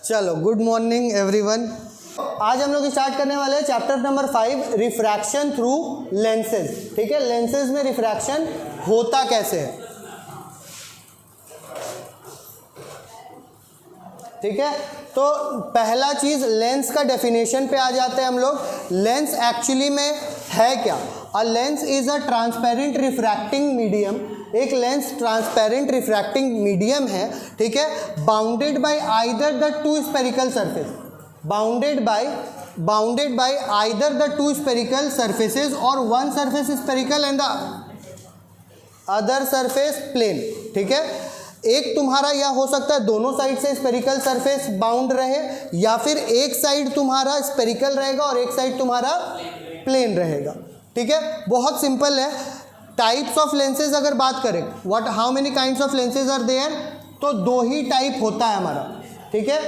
चलो good morning everyone. आज हम लोग स्टार्ट करने वाले हैं chapter number 5 refraction through lenses. ठीक है, लेंसेज में रिफ्रैक्शन होता कैसे है। ठीक है, तो पहला चीज लेंस का डेफिनेशन पे आ जाते हैं हम लोग। लेंस एक्चुअली में है क्या? A lens is a transparent refracting medium. एक लेंस ट्रांसपेरेंट रिफ्रैक्टिंग मीडियम है। ठीक है, bounded by either the two spherical surface, bounded by either the two spherical surfaces और one surface spherical and the other surface plane. ठीक है, एक तुम्हारा यह हो सकता है दोनों साइड से स्फेरिकल सरफेस बाउंड रहे, या फिर एक साइड तुम्हारा स्फेरिकल रहेगा और एक साइड तुम्हारा प्लेन रहेगा। ठीक है, बहुत सिंपल है। टाइप्स ऑफ लेंसेज अगर बात करें, what how many kinds of lenses are there, तो दो ही टाइप होता है हमारा। ठीक है,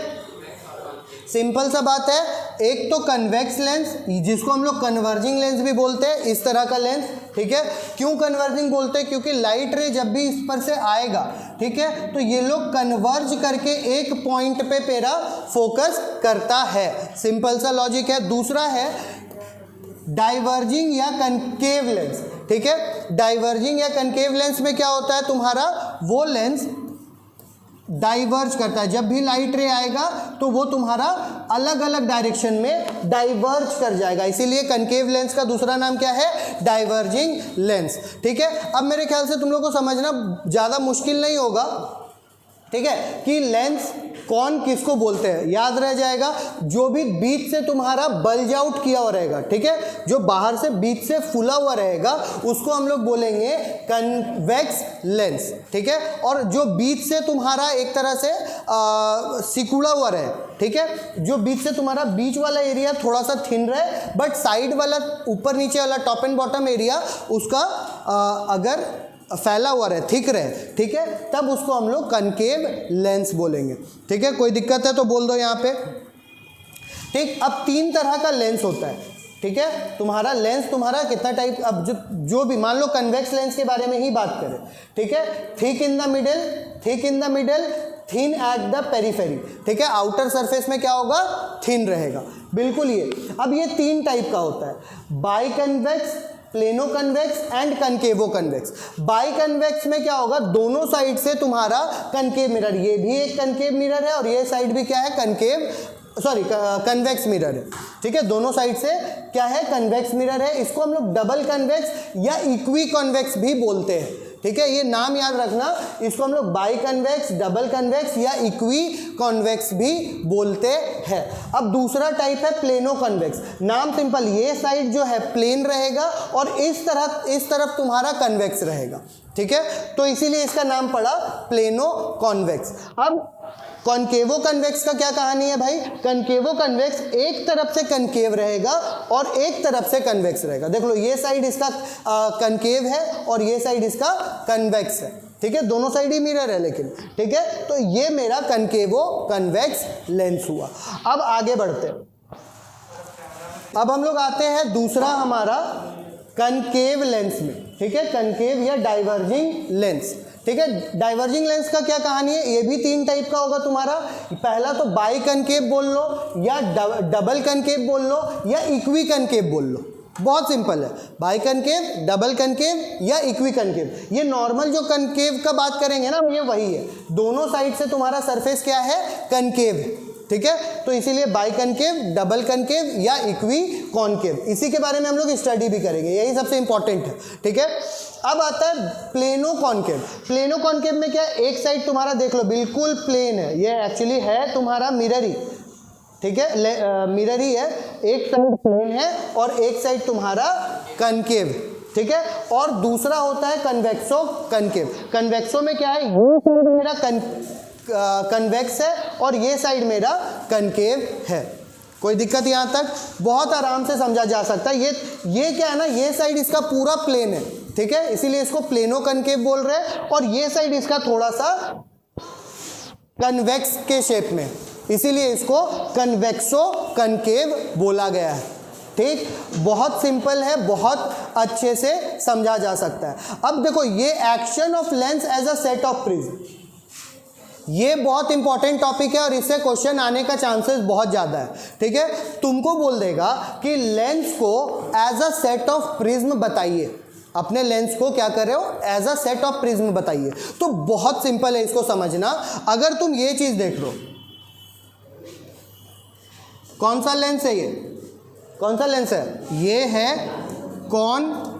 सिंपल सा बात है। एक तो कन्वेक्स लेंस, जिसको हम लोग कन्वर्जिंग लेंस भी बोलते हैं, इस तरह का लेंस। ठीक है, क्यों कन्वर्जिंग बोलते हैं? क्योंकि लाइट रे जब भी इस पर से आएगा, ठीक है, तो ये लोग कन्वर्ज करके एक पॉइंट पे मेरा फोकस करता है। सिंपल सा लॉजिक है। दूसरा है डाइवर्जिंग या कनकेव लेंस। ठीक है, डाइवर्जिंग या कनकेव लेंस में क्या होता है, तुम्हारा वो लेंस डाइवर्ज करता है। जब भी लाइट रे आएगा तो वो तुम्हारा अलग अलग डायरेक्शन में डाइवर्ज कर जाएगा, इसीलिए कनकेव लेंस का दूसरा नाम क्या है? Diverging lens. ठीक है, अब मेरे ख्याल से तुम लोग को समझना ज़्यादा मुश्किल नहीं होगा। ठीक है, कि लेंस कौन किसको बोलते हैं, याद रह जाएगा। जो भी बीच से तुम्हारा बल्ज आउट किया हुआ रहेगा, ठीक है, जो बाहर से बीच से फुला हुआ रहेगा, उसको हम लोग बोलेंगे कन्वेक्स लेंस। ठीक है, और जो बीच से तुम्हारा एक तरह से सिकुड़ा हुआ रहे, ठीक है, जो बीच से तुम्हारा बीच वाला एरिया थोड़ा सा थिन रहे, बट साइड वाला ऊपर नीचे वाला टॉप एंड बॉटम एरिया उसका अगर फैला हुआ रहे, थिक रहे, ठीक है, तब उसको हम लोग कनकेव लेंस बोलेंगे। ठीक है, कोई दिक्कत है तो बोल दो यहाँ पे। ठीक, अब तीन तरह का लेंस होता है। ठीक है, तुम्हारा लेंस तुम्हारा कितना टाइप, अब जो भी मान लो कन्वेक्स लेंस के बारे में ही बात करें, ठीक है, thick in the middle, thin at the periphery. ठीक है, आउटर सरफेस में क्या होगा? थिन रहेगा, बिल्कुल ये। अब ये तीन टाइप का होता है, biconvex, plano convex and concavo convex. Biconvex में क्या होगा? दोनों साइड से तुम्हारा कनकेव मिरर, ये भी एक कनकेव मिरर है और ये साइड भी क्या है? कन्वेक्स मिरर है। ठीक है, दोनों साइड से क्या है? कन्वेक्स मिरर है। इसको हम लोग डबल कन्वेक्स या इक्वी कन्वेक्स भी बोलते हैं। ठीक है, ये नाम याद रखना। इसको हम लोग बाई कन्वेक्स, डबल कन्वेक्स या इक्वी कॉन्वेक्स भी बोलते हैं। अब दूसरा टाइप है प्लेनो कन्वेक्स। नाम सिंपल, ये साइड जो है प्लेन रहेगा और इस तरफ तुम्हारा कन्वेक्स रहेगा। ठीक है, तो इसीलिए इसका नाम पड़ा प्लेनो कॉन्वेक्स। अब कॉनकेवो कन्वेक्स का क्या कहानी है भाई? कनकेवो कन्वेक्स एक तरफ से कनकेव रहेगा और एक तरफ से कन्वेक्स रहेगा। देख लो, ये साइड इसका कनकेव है और ये साइड इसका कन्वेक्स है। ठीक है, दोनों साइड ही मिरर है लेकिन। ठीक है, तो ये मेरा कनकेवो कन्वेक्स लेंस हुआ। अब आगे बढ़ते हैं। अब हम लोग आते हैं दूसरा हमारा कनकेव लेंस में। ठीक है, कनकेव या डाइवर्जिंग लेंस। ठीक है, डाइवर्जिंग लेंस का क्या कहानी है? ये भी तीन टाइप का होगा तुम्हारा। पहला तो बाई कनकेव बोल लो, या डबल कनकेव बोल लो, या इक्वी कनकेव बोल लो। बहुत सिंपल है, बाई कनकेव, डबल कनकेव या इक्वी कनकेव। ये नॉर्मल जो कनकेव का बात करेंगे ना, ये वही है। दोनों साइड से तुम्हारा सरफेस क्या है? कनकेव। ठीक है, तो इसीलिए बाई कनकेव, डबल कनकेव या इक्वी कॉनकेव, इसी के बारे में हम लोग स्टडी भी करेंगे, यही सबसे इंपॉर्टेंट है। ठीक है, अब आता है प्लेनो कॉनकेव। प्लेनो कॉनकेव में क्या है? एक साइड तुम्हारा देख लो बिल्कुल प्लेन है, ये एक्चुअली है तुम्हारा मिरर ही। ठीक है, मिरर ही है, एक साइड प्लेन है और एक साइड तुम्हारा कनकेव। ठीक है, और दूसरा होता है कन्वेक्सो कनकेव। कन्वेक्सो में क्या है? ये साइड मेरा कन्वेक्स है और ये साइड मेरा कनकेव है। कोई दिक्कत यहाँ तक? बहुत आराम से समझा जा सकता है। ये क्या है ना, ये साइड इसका पूरा प्लेन है। ठीक है, इसीलिए इसको प्लेनो कनकेव बोल रहे हैं, और ये साइड इसका थोड़ा सा कन्वेक्स के शेप में, इसीलिए इसको कन्वेक्सो कनकेव बोला गया है। ठीक, बहुत सिंपल है, बहुत अच्छे से समझा जा सकता है। अब देखो, ये action of lens as a set of prism, ये बहुत इंपॉर्टेंट टॉपिक है और इससे क्वेश्चन आने का चांसेस बहुत ज़्यादा है। ठीक है, तुमको बोल देगा कि लेंस को as a set of prism बताइए, अपने लेंस को क्या कर रहे हो, as a set of prism बताइए। तो बहुत सिंपल है इसको समझना। अगर तुम ये चीज़ देख लो, कौन सा लेंस है ये, कौन सा लेंस है, ये है कॉन्वेक्स।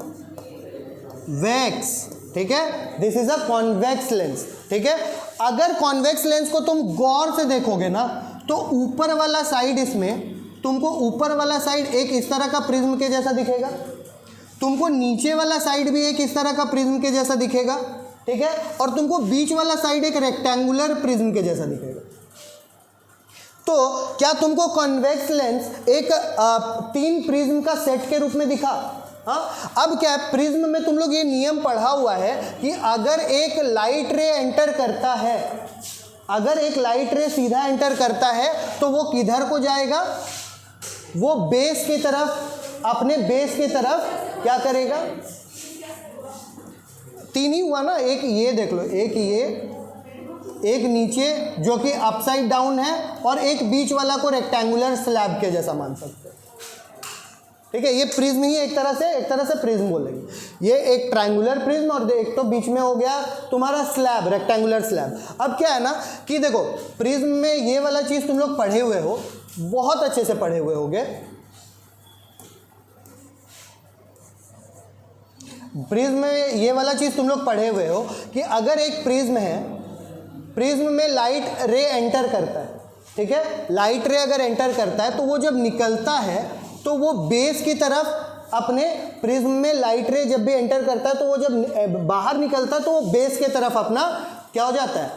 ठीक है, this is a convex lens. ठीक है, अगर कॉन्वेक्स लेंस को तुम गौर से देखोगे ना तो ऊपर वाला साइड, इसमें तुमको ऊपर वाला साइड एक इस तरह का प्रिज्म के जैसा दिखेगा, तुमको नीचे वाला साइड भी एक इस तरह का प्रिज्म के जैसा दिखेगा। ठीक है, और तुमको बीच वाला साइड एक रेक्टेंगुलर प्रिज्म के जैसा दिखेगा। तो क्या तुमको कॉन्वेक्स लेंस एक 3 प्रिज्म का सेट के रूप में दिखा? हाँ, अब क्या है, प्रिज्म में तुम लोग ये नियम पढ़ा हुआ है कि अगर एक लाइट रे एंटर करता है, अगर एक लाइट रे सीधा एंटर करता है तो वो किधर को जाएगा, वो बेस की तरफ, अपने बेस की तरफ क्या करेगा। 3 ही हुआ ना, एक ये देख लो, एक ये, एक नीचे जो कि अपसाइड डाउन है, और एक बीच वाला को रेक्टेंगुलर स्लैब के जैसा मान सकते हैं। ठीक है, ये प्रिज्म ही एक तरह से प्रिज्म बोलेंगे। ये एक ट्रायंगुलर प्रिज्म और एक तो बीच में हो गया तुम्हारा स्लैब, रेक्टेंगुलर स्लैब। अब क्या है ना कि देखो, प्रिज्म में ये वाला चीज़ तुम लोग पढ़े हुए हो, बहुत अच्छे से पढ़े हुए होगे। प्रिज्म में ये वाला चीज़ तुम लोग पढ़े हुए हो कि अगर एक प्रिज्म है, प्रिज्म में लाइट रे एंटर करता है। ठीक है, लाइट रे अगर एंटर करता है तो वो जब निकलता है तो वो बेस की तरफ, अपने प्रिज्म में लाइट रे जब भी एंटर करता है तो वो जब बाहर निकलता है तो वो बेस की तरफ अपना क्या हो जाता है,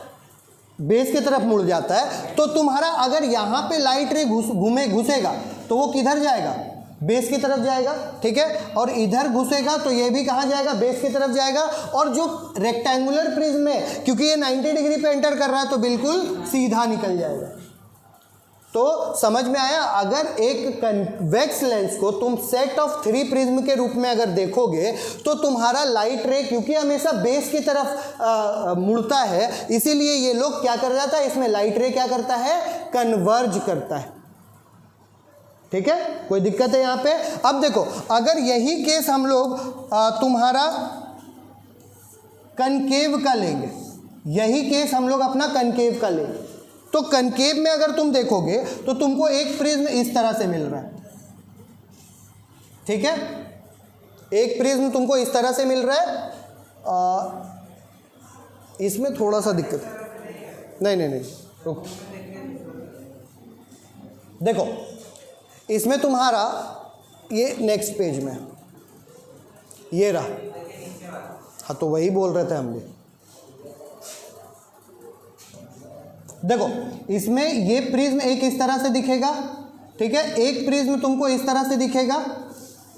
बेस की तरफ मुड़ जाता है। तो तुम्हारा अगर यहाँ पे लाइट रे घुसेगा तो वो किधर जाएगा, बेस की तरफ जाएगा। ठीक है, और इधर घुसेगा तो ये भी कहाँ जाएगा, बेस की तरफ जाएगा। और जो रेक्टेंगुलर प्रिज्म है, क्योंकि ये 90 डिग्री पे एंटर कर रहा है तो बिल्कुल सीधा निकल जाएगा। तो समझ में आया, अगर एक कन्वेक्स लेंस को तुम सेट ऑफ 3 प्रिज्म के रूप में अगर देखोगे तो तुम्हारा लाइट रे, क्योंकि हमेशा बेस की तरफ मुड़ता है, इसीलिए ये लोग क्या कर जाता है, इसमें लाइट रे क्या करता है, कन्वर्ज करता है। ठीक है, कोई दिक्कत है यहाँ पे? अब देखो, अगर यही केस हम लोग तुम्हारा कनकेव का लेंगे, यही केस हम लोग अपना कनकेव का लेंगे, तो कनकेव में अगर तुम देखोगे तो तुमको एक प्रिज्म इस तरह से मिल रहा है। ठीक है, एक प्रिज्म तुमको इस तरह से मिल रहा है। इसमें थोड़ा सा दिक्कत है, नहीं रुक, देखो इसमें तुम्हारा ये नेक्स्ट पेज में ये रहा। हाँ, तो वही बोल रहे थे हम भी। देखो, इसमें ये प्रिज्म एक इस तरह से दिखेगा। ठीक है, एक प्रिज्म तुमको इस तरह से दिखेगा।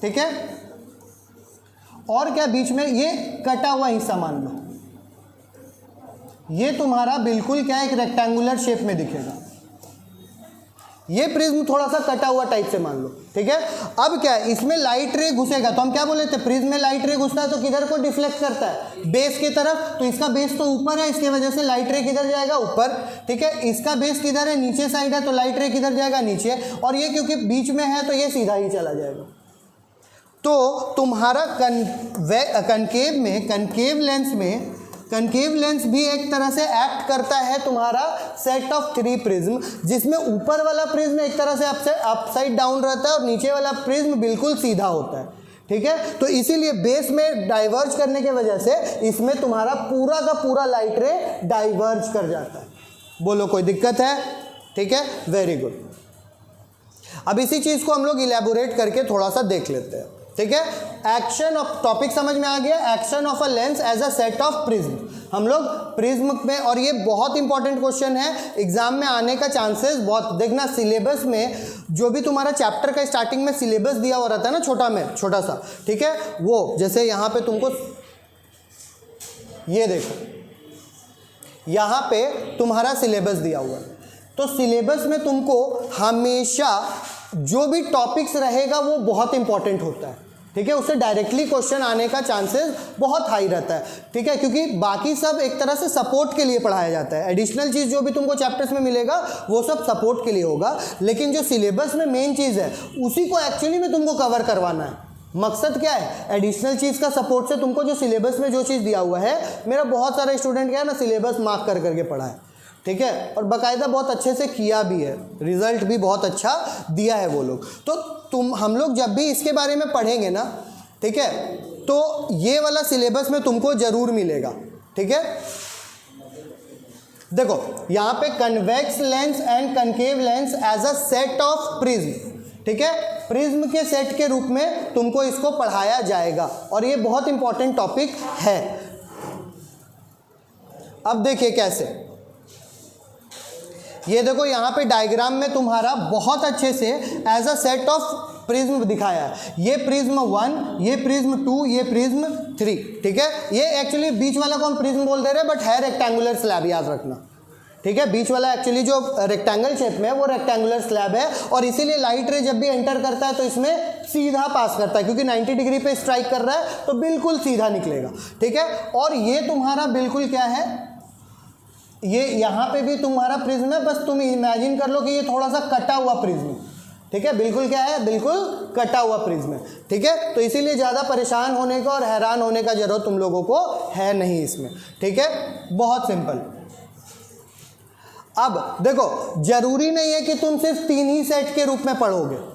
ठीक है, और क्या बीच में ये कटा हुआ हिस्सा मान लो, ये तुम्हारा बिल्कुल क्या एक रेक्टेंगुलर शेप में दिखेगा। ये प्रिज्म थोड़ा सा कटा हुआ टाइप से मान लो। ठीक है, अब क्या है, इसमें लाइट रे घुसेगा तो हम क्या बोले थे, प्रिज्म में लाइट रे घुसता है तो किधर को डिफ्लेक्ट करता है, बेस की तरफ। तो इसका बेस तो ऊपर है, इसके वजह से लाइट रे किधर जाएगा, ऊपर। ठीक है, इसका बेस किधर है, नीचे साइड है, तो लाइट रे किधर जाएगा, नीचे। और ये क्योंकि बीच में है तो ये सीधा ही चला जाएगा। तो तुम्हारा कनकेव में, कनकेव लेंस भी एक तरह से एक्ट करता है तुम्हारा सेट ऑफ 3 प्रिज्म, जिसमें ऊपर वाला प्रिज्म एक तरह से अपसाइड डाउन रहता है और नीचे वाला प्रिज्म बिल्कुल सीधा होता है। ठीक है, तो इसीलिए बेस में डाइवर्ज करने के वजह से इसमें तुम्हारा पूरा का पूरा लाइट रे डाइवर्ज कर जाता है। बोलो, कोई दिक्कत है? ठीक है, वेरी गुड। अब इसी चीज़ को हम लोग इलेबोरेट करके थोड़ा सा देख लेते हैं। ठीक है, एक्शन ऑफ, टॉपिक समझ में आ गया, action of a lens as a set of prism. हम लोग प्रिज्म में, और ये बहुत इंपॉर्टेंट क्वेश्चन है, एग्जाम में आने का चांसेस बहुत, देखना सिलेबस में जो भी तुम्हारा चैप्टर का स्टार्टिंग में सिलेबस दिया हुआ रहता है ना, छोटा सा। ठीक है, वो जैसे यहाँ पे तुमको ये देखो, यहाँ पे तुम्हारा सिलेबस दिया हुआ है, तो सिलेबस में तुमको हमेशा जो भी टॉपिक्स रहेगा वो बहुत इंपॉर्टेंट होता है। ठीक है, उससे डायरेक्टली क्वेश्चन आने का चांसेस बहुत हाई रहता है। ठीक है, क्योंकि बाकी सब एक तरह से सपोर्ट के लिए पढ़ाया जाता है। एडिशनल चीज़ जो भी तुमको चैप्टर्स में मिलेगा वो सब सपोर्ट के लिए होगा, लेकिन जो सिलेबस में मेन चीज़ है उसी को एक्चुअली में तुमको कवर करवाना है। मकसद क्या है, एडिशनल चीज़ का सपोर्ट से तुमको जो सिलेबस में जो चीज़ दिया हुआ है, मेरा बहुत सारा स्टूडेंट क्या है ना, सिलेबस मार्क कर करके पढ़ा है। ठीक है, और बाकायदा बहुत अच्छे से किया भी है, रिजल्ट भी बहुत अच्छा दिया है वो लोग। तो हम लोग जब भी इसके बारे में पढ़ेंगे ना, ठीक है, तो ये वाला सिलेबस में तुमको जरूर मिलेगा। ठीक है, देखो यहाँ पे convex lens and concave lens as a set of prism, ठीक है, प्रिज्म के सेट के रूप में तुमको इसको पढ़ाया जाएगा, और ये बहुत इंपॉर्टेंट टॉपिक है। अब देखिए कैसे, ये देखो यहाँ पे डायग्राम में तुम्हारा बहुत अच्छे से as a set of prism दिखाया है। ये प्रिज्म 1, ये प्रिज्म 2, ये प्रिज्म 3। ठीक है, ये एक्चुअली बीच वाला को हम प्रिज्म बोल दे रहे हैं, बट है रेक्टेंगुलर स्लैब, याद रखना। ठीक है, बीच वाला एक्चुअली जो रेक्टेंगल शेप में है वो रेक्टेंगुलर स्लैब है, और इसीलिए लाइट रे जब भी एंटर करता है तो इसमें सीधा पास करता है, क्योंकि 90 डिग्री पे स्ट्राइक कर रहा है तो बिल्कुल सीधा निकलेगा। ठीक है, और ये तुम्हारा बिल्कुल क्या है, ये यहाँ पे भी तुम्हारा प्रिज्म है, बस तुम इमेजिन कर लो कि ये थोड़ा सा कटा हुआ प्रिज्म। ठीक है, बिल्कुल क्या है, बिल्कुल कटा हुआ प्रिज्म है। ठीक है, तो इसीलिए ज़्यादा परेशान होने का और हैरान होने का जरूरत तुम लोगों को है नहीं इसमें। ठीक है, बहुत सिंपल। अब देखो, जरूरी नहीं है कि तुम सिर्फ 3 ही सेट के रूप में पढ़ोगे।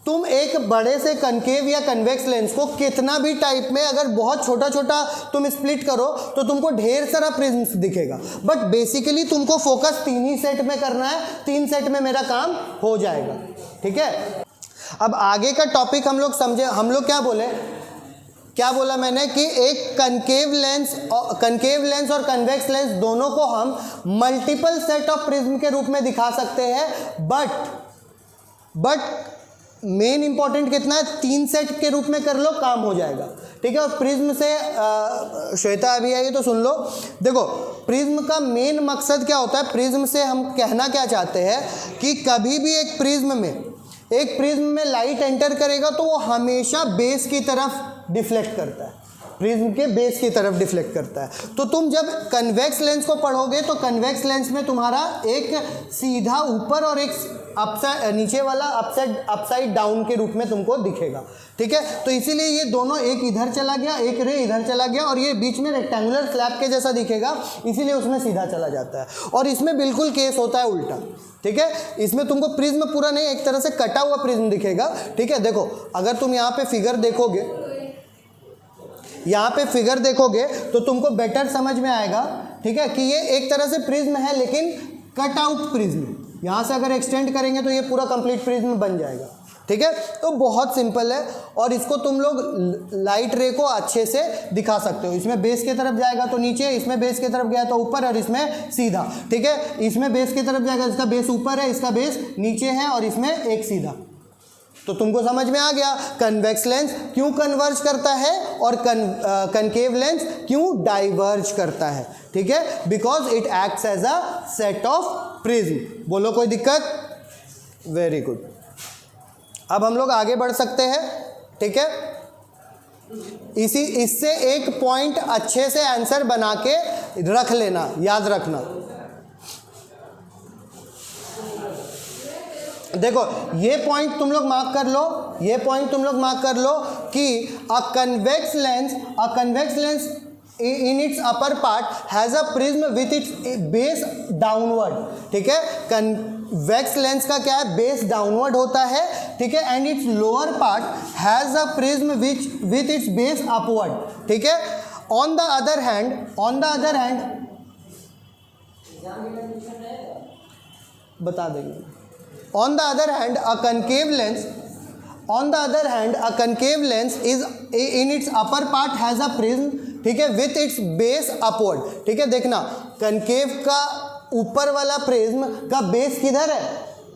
तुम एक बड़े से कनकेव या कन्वेक्स लेंस को कितना भी टाइप में अगर बहुत छोटा छोटा तुम स्प्लिट करो तो तुमको ढेर सारा प्रिज्म्स दिखेगा, बट बेसिकली तुमको फोकस 3 ही सेट में करना है। 3 सेट में मेरा काम हो जाएगा। ठीक है, अब आगे का टॉपिक हम लोग समझे। हम लोग क्या बोला मैंने कि एक कनकेव लेंस और कन्वेक्स लेंस दोनों को हम मल्टीपल सेट ऑफ प्रिज्म के रूप में दिखा सकते हैं, बट मेन इंपॉर्टेंट कितना है, 3 सेट के रूप में कर लो, काम हो जाएगा। ठीक है, और प्रिज्म से श्वेता अभी आई तो सुन लो। देखो, प्रिज्म का मेन मकसद क्या होता है, प्रिज्म से हम कहना क्या चाहते हैं कि कभी भी एक प्रिज्म में लाइट एंटर करेगा तो वो हमेशा बेस की तरफ डिफ्लेक्ट करता है, प्रिज्म के बेस की तरफ डिफ्लेक्ट करता है। तो तुम जब कन्वेक्स लेंस को पढ़ोगे तो कन्वेक्स लेंस में तुम्हारा एक सीधा ऊपर और एक नीचे वाला अपसाइड डाउन के रूप में तुमको दिखेगा। ठीक है, तो इसीलिए ये दोनों, एक इधर चला गया, एक रे इधर चला गया, और ये बीच में रेक्टेंगुलर स्लैब के जैसा दिखेगा, इसीलिए उसमें सीधा चला जाता है। और इसमें बिल्कुल केस होता है उल्टा। ठीक है, इसमें तुमको प्रिज्म पूरा नहीं, एक तरह से कटा हुआ प्रिज्म दिखेगा। ठीक है, देखो अगर तुम यहाँ पे फिगर देखोगे तो तुमको बेटर समझ में आएगा। ठीक है, कि ये एक तरह से प्रिज्म है, लेकिन कट आउट प्रिज्म। यहाँ से अगर एक्सटेंड करेंगे तो ये पूरा कंप्लीट प्रिज्म बन जाएगा। ठीक है, तो बहुत सिंपल है, और इसको तुम लोग लाइट रे को अच्छे से दिखा सकते हो। इसमें बेस की तरफ जाएगा तो नीचे, इसमें बेस की तरफ गया तो ऊपर, और इसमें सीधा। ठीक है, इसमें बेस की तरफ जाएगा, इसका बेस ऊपर है, इसका बेस नीचे है, और इसमें एक सीधा। तो तुमको समझ में आ गया कन्वेक्स लेंस क्यों कन्वर्ज करता है और कनकेव लेंस क्यों डाइवर्ज करता है। ठीक है, because it acts as a set of prism. बोलो कोई दिक्कत? Very good. अब हम लोग आगे बढ़ सकते हैं। ठीक है, इससे एक पॉइंट अच्छे से आंसर बना के रख लेना, याद रखना। देखो, ये पॉइंट तुम लोग मार्क कर लो, कि अ convex lens in its upper part has a prism with its base downward। ठीक है, कन्वेक्स लेंस का क्या है, बेस डाउनवर्ड होता है। ठीक है, and it's lower part has a prism with its base upward. ठीक है, ऑन द अदर हैंड बता देंगे। On the other hand, a concave lens is in its upper part has a prism, ठीक है, with its base upward। ठीक है, देखना concave का ऊपर वाला प्रिज्म का बेस किधर है,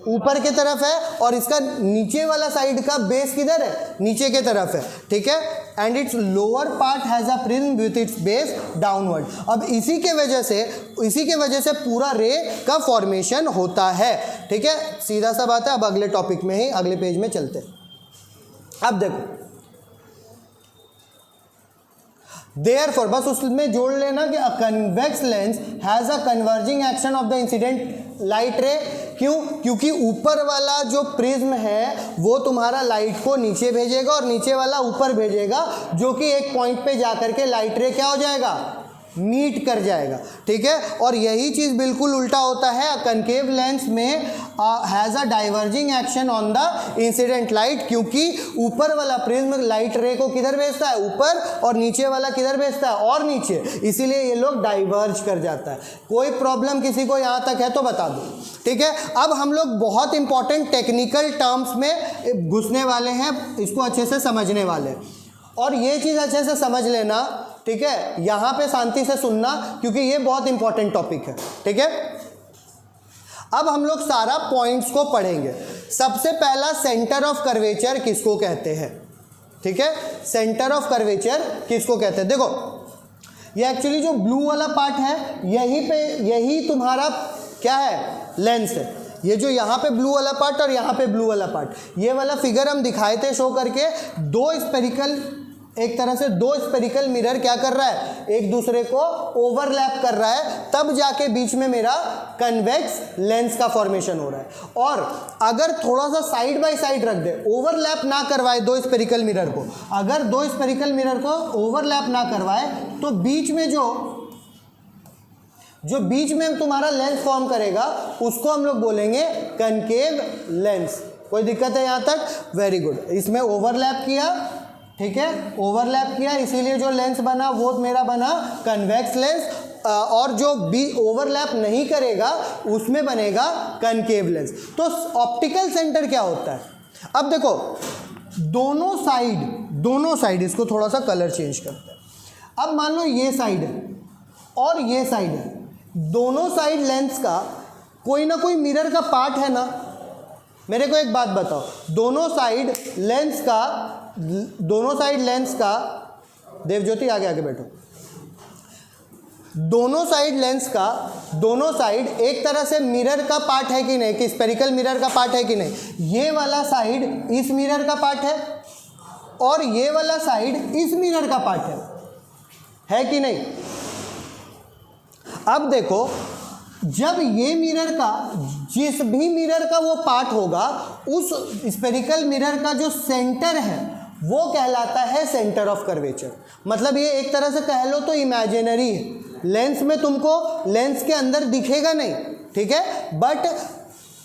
ऊपर की तरफ है, और इसका नीचे वाला साइड का बेस किधर है, नीचे की तरफ है। ठीक है, and it's lower part has a prism with its base downward. अब इसी के वजह से पूरा रे का फॉर्मेशन होता है। ठीक है, सीधा सा बात है। अब अगले टॉपिक में ही, अगले पेज में चलते हैं। अब देखो, देयरफॉर बस उसमें जोड़ लेना कि अ convex lens has a converging action of the incident light रे। क्यों? क्योंकि ऊपर वाला जो प्रिज्म है वो तुम्हारा लाइट को नीचे भेजेगा और नीचे वाला ऊपर भेजेगा, जो कि एक पॉइंट पे जाकर के लाइट रे क्या हो जाएगा, मीट कर जाएगा। ठीक है, और यही चीज़ बिल्कुल उल्टा होता है। कनकेव लेंस में has a diverging action on the incident light, क्योंकि ऊपर वाला प्रिज्म लाइट रे को किधर भेजता है, ऊपर, और नीचे वाला किधर भेजता है, और नीचे, इसीलिए ये लोग डाइवर्ज कर जाता है। कोई प्रॉब्लम किसी को यहाँ तक है तो बता दो। ठीक है, अब हम लोग बहुत इंपॉर्टेंट टेक्निकल टर्म्स में घुसने वाले हैं, इसको अच्छे से समझने वाले हैं, और ये चीज़ अच्छे से समझ लेना। ठीक है, यहाँ पे शांति से सुनना क्योंकि ये बहुत इंपॉर्टेंट टॉपिक है। ठीक है, अब हम लोग सारा पॉइंट्स को पढ़ेंगे। सबसे पहला, सेंटर ऑफ कर्वेचर किसको कहते हैं। ठीक है, सेंटर ऑफ कर्वेचर किसको कहते हैं। देखो, ये एक्चुअली जो ब्लू वाला पार्ट है, यही तुम्हारा क्या है, लेंस है। ये जो यहाँ पे ब्लू वाला पार्ट और यहाँ पे ब्लू वाला पार्ट, ये वाला फिगर हम दिखाए थे शो करके, एक तरह से दो स्पेरिकल मिरर क्या कर रहा है, एक दूसरे को ओवरलैप कर रहा है, तब जाके बीच में मेरा कन्वेक्स लेंस का फॉर्मेशन हो रहा है। और अगर थोड़ा सा साइड बाय साइड रख दे, ओवरलैप ना करवाए दो स्पेरिकल मिरर को, अगर दो स्पेरिकल मिरर को ओवरलैप ना करवाए तो बीच में जो बीच में तुम्हारा लेंस फॉर्म करेगा उसको हम लोग बोलेंगे कनकेव लेंस। कोई दिक्कत है यहाँ तक? Very good. इसमें ओवरलैप किया, ठीक है, ओवरलैप किया, इसीलिए जो लेंस बना वो मेरा बना कन्वेक्स लेंस, और जो भी ओवरलैप नहीं करेगा उसमें बनेगा कनकेव लेंस। तो ऑप्टिकल सेंटर क्या होता है? अब देखो, दोनों साइड इसको थोड़ा सा कलर चेंज करते हैं। अब मान लो ये साइड है और ये साइड है, दोनों साइड लेंस का कोई ना कोई मिरर का पार्ट है ना। मेरे को एक बात बताओ, दोनों साइड लेंस का देवज्योति आगे बैठो, दोनों साइड एक तरह से मिरर का पार्ट है कि नहीं, कि स्पेरिकल मिरर का पार्ट है कि नहीं। ये वाला साइड इस मिरर का पार्ट है और ये वाला साइड इस मिरर का पार्ट है कि नहीं। अब देखो, जब ये मिरर का, जिस भी मिरर का वो पार्ट होगा, उस स्पेरिकल मिरर का जो सेंटर है वो कहलाता है सेंटर ऑफ कर्वेचर। मतलब ये एक तरह से कह लो तो इमेजिनरी है, लेंस में तुमको लेंस के अंदर दिखेगा नहीं, ठीक है, बट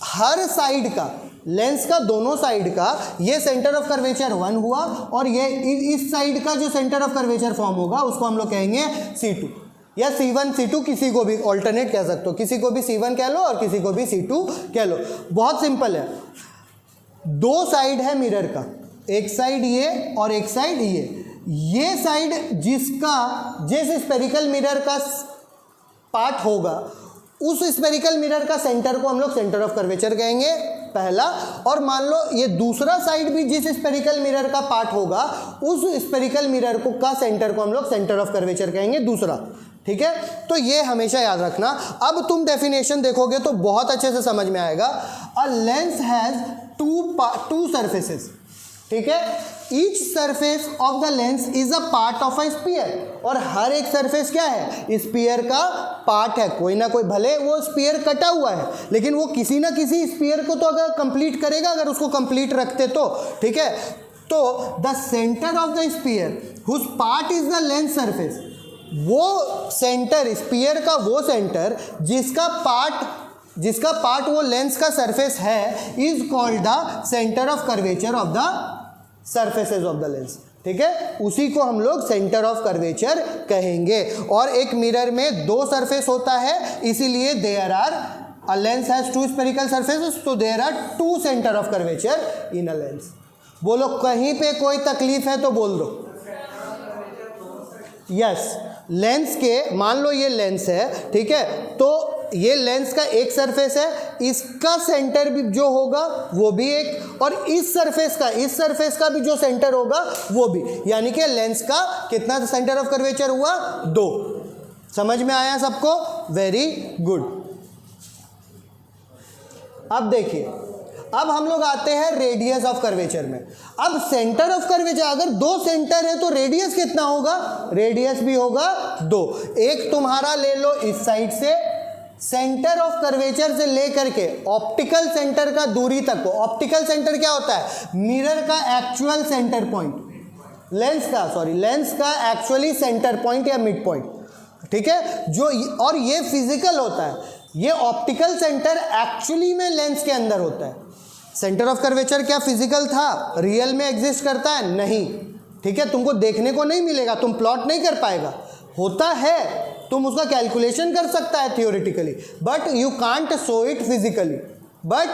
हर साइड का, लेंस का दोनों साइड का ये सेंटर ऑफ कर्वेचर 1 हुआ, और ये इस साइड का जो सेंटर ऑफ कर्वेचर फॉर्म होगा उसको हम लोग कहेंगे C2 या C1 C2, किसी को भी ऑल्टरनेट कह सकते हो, किसी को भी C1 कह लो और किसी को भी C2 कह लो। बहुत सिंपल है, दो साइड है मिरर का, एक साइड ये और एक साइड ये साइड जिस स्पेरिकल मिरर का पार्ट होगा, उस स्पेरिकल मिरर का सेंटर को हम लोग सेंटर ऑफ कर्वेचर कहेंगे, पहला। और मान लो ये दूसरा साइड भी जिस स्पेरिकल मिरर का पार्ट होगा, उस स्पेरिकल मिरर को का सेंटर को हम लोग सेंटर ऑफ कर्वेचर कहेंगे, दूसरा। ठीक है, तो ये हमेशा याद रखना। अब तुम डेफिनेशन देखोगे तो बहुत अच्छे से समझ में आएगा। अ लेंस हैज टू सरफेसेस, ठीक है, each surface of the lens is a part of a spear, और हर एक सरफेस क्या है, स्पीयर का पार्ट है। कोई ना कोई, भले वो स्पीयर कटा हुआ है, लेकिन वो किसी ना किसी स्पीयर को तो अगर कंप्लीट करेगा, अगर उसको कंप्लीट रखते तो, ठीक है। तो the centre of the sphere whose part is the lens surface, वो सेंटर, स्पीयर का वो सेंटर जिसका पार्ट वो लेंस का सरफेस है, is called the centre of curvature of the surfaces of the lens. ठीक है, उसी को हम लोग सेंटर ऑफ कर्वेचर कहेंगे। और एक मिरर में दो सरफेस होता है, इसीलिए there are, a lens has two spherical surfaces, तो there are two centre of curvature in a lens. बोलो, कहीं पे कोई तकलीफ है तो बोल दो। यस, लेंस के, मान लो ये लेंस है, ठीक है, तो ये लेंस का एक सरफेस है, इसका सेंटर भी जो होगा वो भी एक, और इस सरफेस का भी जो सेंटर होगा वो भी, यानी कि लेंस का कितना सेंटर ऑफ कर्वेचर हुआ, 2। समझ में आया सबको? Very good. अब देखिए, अब हम लोग आते हैं रेडियस ऑफ कर्वेचर में। अब सेंटर ऑफ कर्वेचर, अगर दो सेंटर है तो रेडियस कितना होगा, रेडियस भी होगा 2। एक तुम्हारा ले लो इस साइड से, सेंटर ऑफ कर्वेचर से लेकर के ऑप्टिकल सेंटर का दूरी तक को, ऑप्टिकल सेंटर क्या होता है, मिरर का एक्चुअल सेंटर पॉइंट, लेंस का एक्चुअली सेंटर पॉइंट या मिड पॉइंट, ठीक है, जो, और ये फिजिकल होता है, ये ऑप्टिकल सेंटर एक्चुअली में लेंस के अंदर होता है। सेंटर ऑफ कर्वेचर क्या फिजिकल था, रियल में एग्जिस्ट करता है, नहीं, ठीक है, तुमको देखने को नहीं मिलेगा, तुम प्लॉट नहीं कर पाएगा, होता है, तुम उसका कैलकुलेशन कर सकता है theoretically, but you can't show it physically. But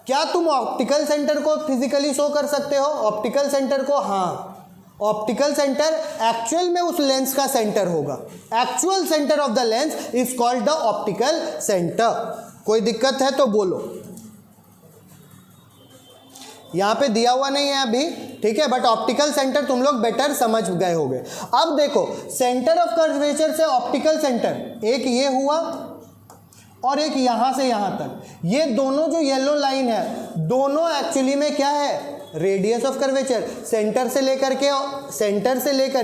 क्या तुम ऑप्टिकल सेंटर को फिजिकली शो कर सकते हो, ऑप्टिकल सेंटर को, हाँ, ऑप्टिकल सेंटर एक्चुअल में उस लेंस का सेंटर होगा, actual centre of the lens is called the optical centre. कोई दिक्कत है तो बोलो, यहां पे दिया हुआ नहीं है अभी, ठीक है, बट ऑप्टिकल सेंटर तुम लोग बेटर समझ गए होंगे। अब देखो सेंटर ऑफ कर्वेचर से ऑप्टिकल सेंटर, एक ये हुआ और एक यहां से यहां तक, ये दोनों जो येलो लाइन है, दोनों एक्चुअली में क्या है, रेडियस ऑफ कर्वेचर। सेंटर से लेकर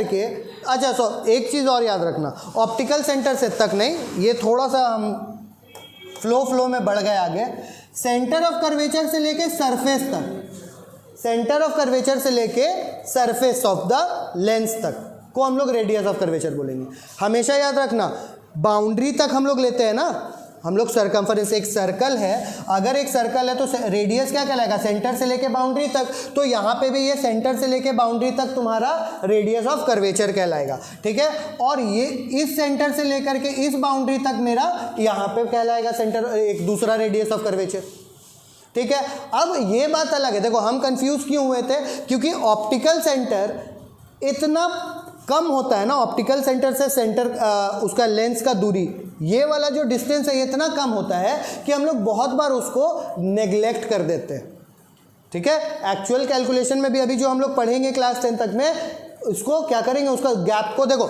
के अच्छा, सो एक चीज़ और याद रखना, ऑप्टिकल सेंटर से तक नहीं, ये थोड़ा सा हम फ्लो में बढ़ गए आगे। सेंटर ऑफ कर्वेचर से लेके सरफेस तक, सेंटर ऑफ कर्वेचर से लेके सरफेस ऑफ द लेंस तक को हम लोग रेडियस ऑफ कर्वेचर बोलेंगे। हमेशा याद रखना, बाउंड्री तक हम लोग लेते हैं ना, हम लोग सर्कमफरेंस, एक सर्कल है, अगर एक सर्कल है तो रेडियस क्या कहलाएगा, सेंटर से लेके बाउंड्री तक, तो यहाँ पे भी ये सेंटर से लेके बाउंड्री तक तुम्हारा रेडियस ऑफ कर्वेचर कहलाएगा, ठीक है। और ये इस सेंटर से लेकर के इस बाउंड्री तक मेरा यहाँ पे कहलाएगा सेंटर, एक दूसरा रेडियस ऑफ कर्वेचर, ठीक है। अब ये बात अलग है, देखो हम कंफ्यूज क्यों हुए थे, क्योंकि ऑप्टिकल सेंटर इतना कम होता है ना, ऑप्टिकल सेंटर से सेंटर उसका लेंस का दूरी, ये वाला जो डिस्टेंस है ये इतना कम होता है कि हम लोग बहुत बार उसको नेग्लेक्ट कर देते हैं, ठीक है। एक्चुअल कैलकुलेशन में भी अभी जो हम लोग पढ़ेंगे क्लास 10 तक में, उसको क्या करेंगे, उसका गैप को देखो,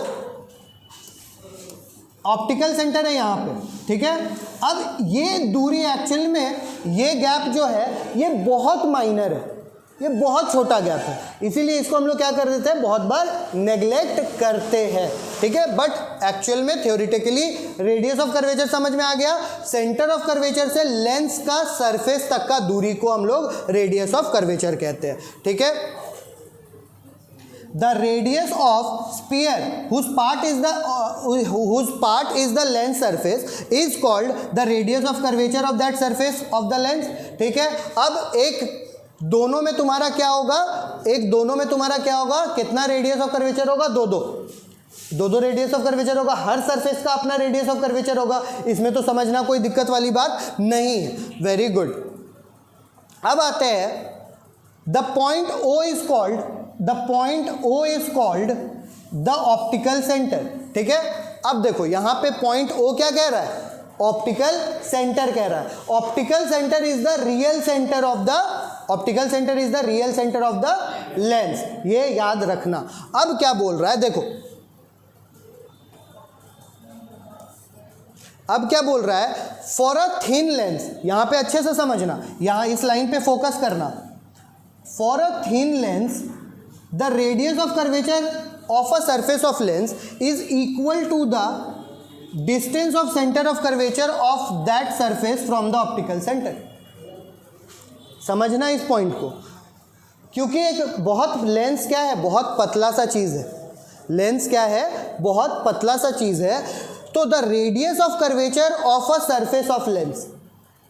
ऑप्टिकल सेंटर है यहाँ पे, ठीक है। अब ये दूरी एक्चुअल में, ये गैप जो है ये बहुत माइनर है, ये बहुत छोटा गैप है, इसीलिए इसको हम लोग क्या कर देते हैं, बहुत बार नेग्लेक्ट करते हैं, ठीक है। बट एक्चुअल में थ्योरेटिकली रेडियस ऑफ कर्वेचर समझ में आ गया, सेंटर ऑफ कर्वेचर से लेंस का सरफेस तक का दूरी को हम लोग रेडियस ऑफ कर्वेचर कहते हैं, ठीक है। The radius of sphere whose part is the lens surface is called the radius of curvature of that surface of the lens, ठीक है। अब एक दोनों में तुम्हारा क्या होगा, कितना रेडियस ऑफ कर्वेचर होगा, दो रेडियस ऑफ कर्वेचर होगा, हर सरफेस का अपना रेडियस ऑफ कर्वेचर होगा, इसमें तो समझना कोई दिक्कत वाली बात नहीं है, वेरी गुड। अब आते हैं, the point O is called the optical centre, ठीक है। अब देखो यहाँ पे पॉइंट O क्या कह रहा है, ऑप्टिकल सेंटर कह रहा है, optical centre is the real centre of the lens, ये याद रखना। अब क्या बोल रहा है, देखो अब क्या बोल रहा है, फॉर अ थिन लेंस, यहां पे अच्छे से समझना, यहां इस लाइन पे फोकस करना, for a thin lens the radius of curvature of a surface of lens is equal to the distance of centre of curvature of that surface from the optical centre. समझना इस point को, क्योंकि एक बहुत lens क्या है, बहुत पतला सा चीज़ है, लेंस क्या है, बहुत पतला सा चीज़ है, तो the radius of curvature of a surface of lens,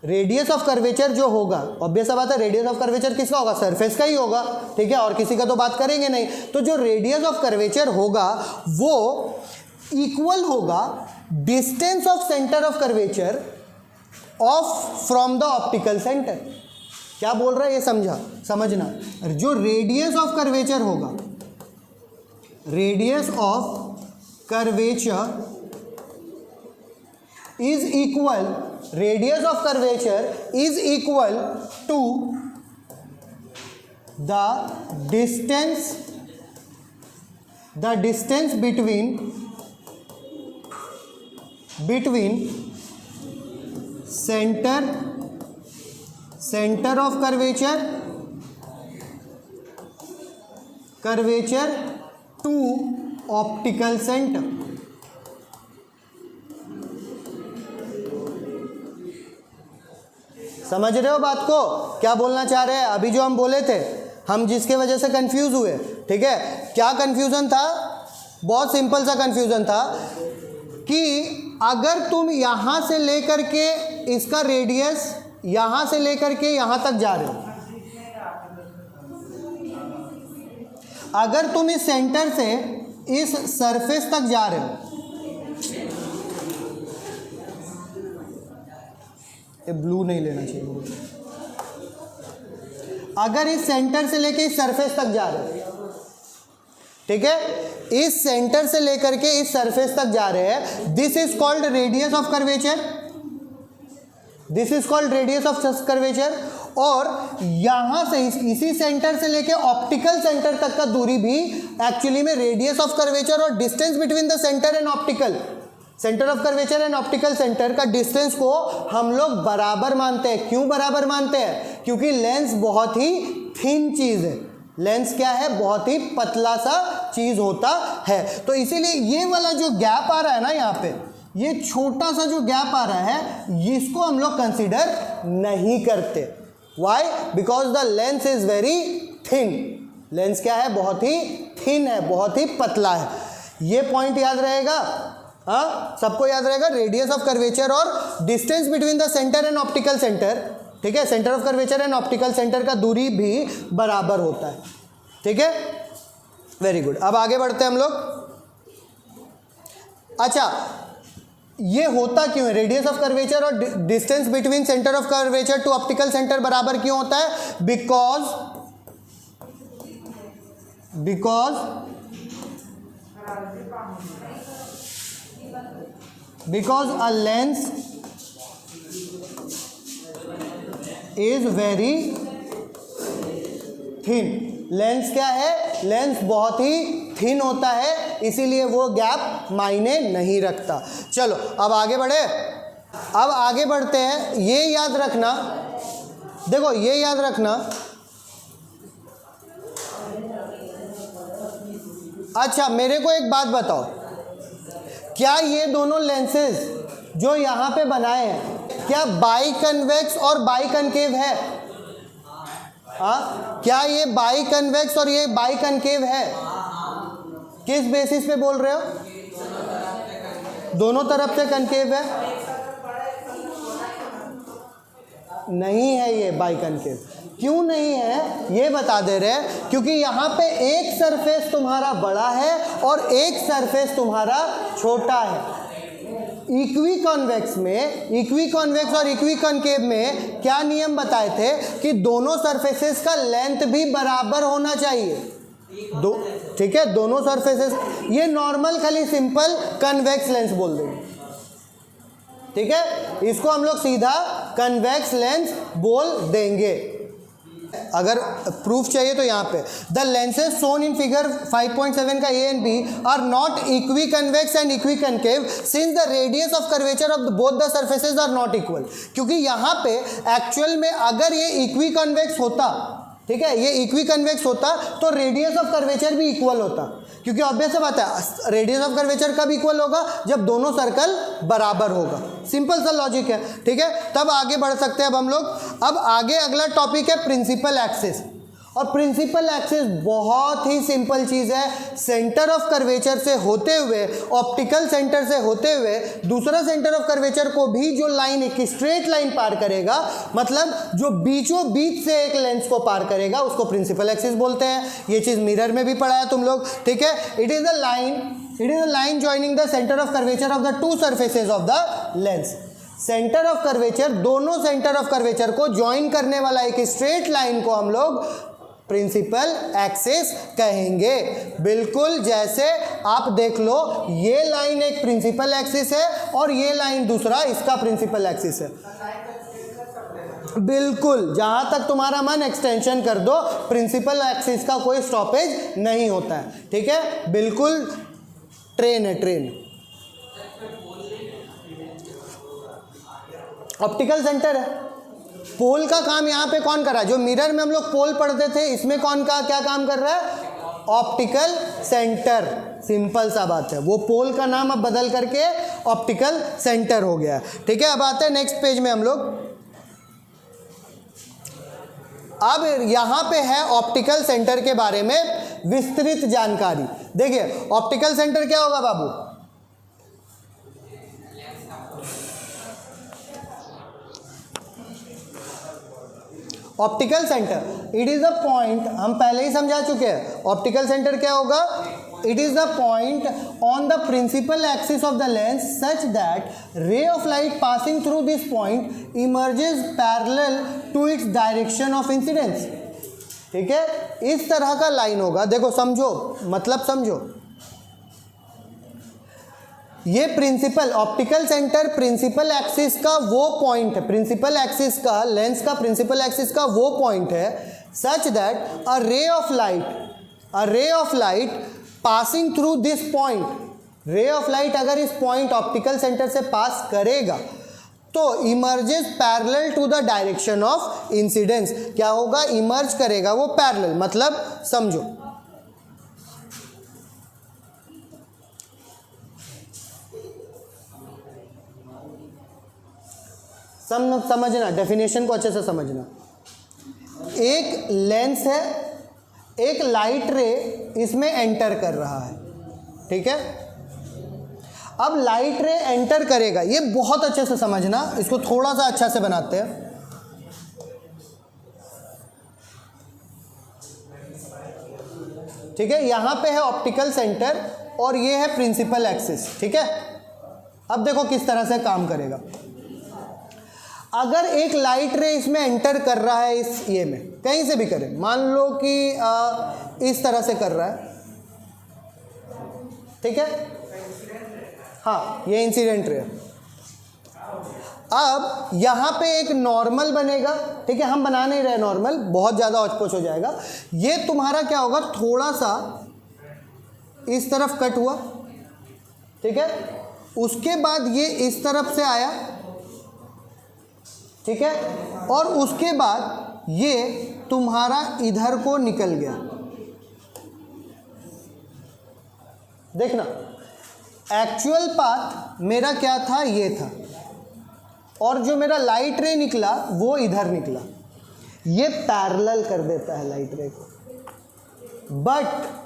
radius of curvature जो होगा, ऑब्वियस सा बात है, रेडियस ऑफ कर्वेचर किसका होगा, सरफेस का ही होगा, ठीक है, और किसी का तो बात करेंगे नहीं, तो जो रेडियस ऑफ कर्वेचर होगा वो इक्वल होगा distance of centre of curvature of from the optical centre. क्या बोल रहा है ये समझना, जो रेडियस ऑफ कर्वेचर होगा, radius of curvature is equal, radius of curvature is equal to the distance between center centre of curvature to optical centre. समझ रहे हो बात को, क्या बोलना चाह रहे हैं? अभी जो हम बोले थे, हम जिसके वजह से कंफ्यूज हुए, ठीक है, क्या कंफ्यूजन था? बहुत सिंपल सा कंफ्यूजन था कि अगर तुम यहां से लेकर के इसका रेडियस यहां से लेकर के यहां तक जा रहे हो, अगर तुम इस सेंटर से इस सरफेस तक जा रहे हो, ये ब्लू नहीं लेना चाहिए मुझे, अगर इस सेंटर से लेके इस सरफेस तक जा रहे हो, ठीक है, इस सेंटर से लेकर के इस सरफेस तक जा रहे हैं, this is called radius of curvature, this is called radius of curvature. और यहां से इसी सेंटर से लेके ऑप्टिकल सेंटर तक का दूरी भी एक्चुअली में रेडियस ऑफ कर्वेचर और distance between the centre and optical centre of curvature and optical centre का डिस्टेंस को हम लोग बराबर मानते हैं। क्यों बराबर मानते हैं? क्योंकि लेंस बहुत ही थिन चीज है, लेंस क्या है, बहुत ही पतला सा चीज होता है। तो इसीलिए ये वाला जो गैप आ रहा है ना, यहाँ पे ये छोटा सा जो गैप आ रहा है, इसको हम लोग कंसीडर नहीं करते। Why? Because the lens is very thin. Lens क्या है, बहुत ही थिन है, बहुत ही पतला है। ये पॉइंट याद रहेगा, हाँ, सबको याद रहेगा। रेडियस ऑफ कर्वेचर और distance between the centre and optical centre, ठीक है, centre of curvature and optical centre का दूरी भी बराबर होता है, ठीक है, वेरी गुड। अब आगे बढ़ते हैं हम लोग। अच्छा, ये होता क्यों है? रेडियस ऑफ कर्वेचर और distance between centre of curvature to optical centre बराबर क्यों होता है? Because a lens is very thin. Lens क्या है? लेंस बहुत ही थिन होता है, इसीलिए वो गैप मायने नहीं रखता। चलो अब आगे बढ़े। अब आगे बढ़ते हैं। ये याद रखना, देखो ये याद रखना। अच्छा, मेरे को एक बात बताओ, क्या ये दोनों लेंसेज जो यहाँ पे बनाए हैं, क्या बाई कन्वेक्स और बाई कनकेव है? हाँ, क्या ये बाई कन्वेक्स और ये बाई कनकेव है? किस बेसिस पे बोल रहे हो? दोनों तरफ से कनकेव है? नहीं है ये बाई कनकेव। क्यों नहीं है ये बता दे रहे हैं, क्योंकि यहाँ पे एक सरफेस तुम्हारा बड़ा है और एक सरफेस तुम्हारा छोटा है। इक्वी कॉन्वेक्स में, इक्वी कॉन्वेक्स और इक्वी कॉन्केव में क्या नियम बताए थे कि दोनों सरफेसेस का लेंथ भी बराबर होना चाहिए। दो, ठीक है, दोनों सरफेसेस, ये नॉर्मल खाली सिंपल कन्वेक्स लेंस बोल देंगे, ठीक है, इसको हम लोग सीधा कन्वेक्स लेंस बोल देंगे। अगर प्रूफ चाहिए तो यहाँ पे the lenses shown in figure 5.7 का A and B are not equiconvex and equiconcave since the radius of curvature of both the surfaces are not equal. क्योंकि यहाँ पे एक्चुअल में अगर ये इक्वी कन्वेक्स होता, ठीक है, ये इक्वी कन्वेक्स होता तो रेडियस ऑफ कर्वेचर भी इक्वल होता। क्योंकि ऑब्वियस सा बात है, रेडियस ऑफ कर्वेचर कब इक्वल होगा? जब दोनों सर्कल बराबर होगा। सिंपल सा लॉजिक है, ठीक है। तब आगे बढ़ सकते हैं अब हम लोग। अब आगे अगला टॉपिक है प्रिंसिपल एक्सिस। और प्रिंसिपल एक्सिस बहुत ही सिंपल चीज़ है। सेंटर ऑफ कर्वेचर से होते हुए, ऑप्टिकल सेंटर से होते हुए दूसरा सेंटर ऑफ कर्वेचर को भी जो लाइन, एक स्ट्रेट लाइन पार करेगा, मतलब जो बीचों बीच से एक लेंस को पार करेगा, उसको प्रिंसिपल एक्सिस बोलते हैं। ये चीज़ मिरर में भी पढ़ाया तुम लोग, ठीक है। It is a line joining the centre of curvature of the two surfaces of the lens. Centre of curvature, दोनों सेंटर ऑफ कर्वेचर को ज्वाइन करने वाला एक स्ट्रेट लाइन को हम लोग प्रिंसिपल एक्सिस कहेंगे। बिल्कुल जैसे आप देख लो, ये लाइन एक प्रिंसिपल एक्सिस है और ये लाइन दूसरा इसका प्रिंसिपल एक्सिस है। बिल्कुल, जहां तक तुम्हारा मन एक्सटेंशन कर दो, प्रिंसिपल एक्सिस का कोई स्टॉपेज नहीं होता है, ठीक है। बिल्कुल ट्रेन है, ट्रेन। ऑप्टिकल सेंटर है, पोल का काम यहाँ पे कौन कर रहा है? जो मिरर में हम लोग पोल पढ़ते थे, इसमें कौन का क्या काम कर रहा है? Optical centre. सिंपल सा बात है, वो पोल का नाम अब बदल करके ऑप्टिकल सेंटर हो गया। ठीक है, अब आते हैं नेक्स्ट पेज में हम लोग। अब यहाँ पे है ऑप्टिकल सेंटर के बारे में विस्तृत जानकारी। देखिए ऑप्टिकल सेंटर क्या होगा बाबू? Optical centre it is the point, हम पहले ही समझा चुके हैं। ऑप्टिकल सेंटर क्या होगा? It is the point on the principal axis of the lens such that ray of light passing through this point emerges parallel to its direction of incidence. ठीक है, इस तरह का लाइन होगा। देखो समझो, मतलब समझो, ये principal optical centre principal axis का वो पॉइंट है, प्रिंसिपल एक्सिस का, लेंस का प्रिंसिपल एक्सिस का वो पॉइंट है such that a ray of light passing through this point, ray of light अगर इस पॉइंट ऑप्टिकल सेंटर से पास करेगा तो emerges parallel to the direction of incidence. क्या होगा? इमर्ज करेगा वो पैरेलल, मतलब समझो, समझना, डेफिनेशन को अच्छे से समझना। एक लेंस है, एक लाइट रे इसमें एंटर कर रहा है। ठीक है, अब लाइट रे एंटर करेगा, ये बहुत अच्छे से समझना, इसको थोड़ा सा अच्छा से बनाते हैं। ठीक है, यहां पे है ऑप्टिकल सेंटर और ये है प्रिंसिपल एक्सिस। ठीक है, अब देखो किस तरह से काम करेगा। अगर एक लाइट रे इसमें एंटर कर रहा है, इस ये में कहीं से भी करे, मान लो कि इस तरह से कर रहा है। ठीक है, हाँ ये इंसिडेंट रे। अब यहाँ पे एक नॉर्मल बनेगा। ठीक है, हम बना नहीं रहे नॉर्मल, बहुत ज़्यादा औचपोच हो जाएगा। ये तुम्हारा क्या होगा? थोड़ा सा इस तरफ कट हुआ। ठीक है, उसके बाद ये इस तरफ से आया। ठीक है, और उसके बाद ये तुम्हारा इधर को निकल गया। देखना, एक्चुअल पाथ मेरा क्या था? ये था, और जो मेरा लाइट रे निकला वो इधर निकला। ये पैरेलल कर देता है लाइट रे को। बट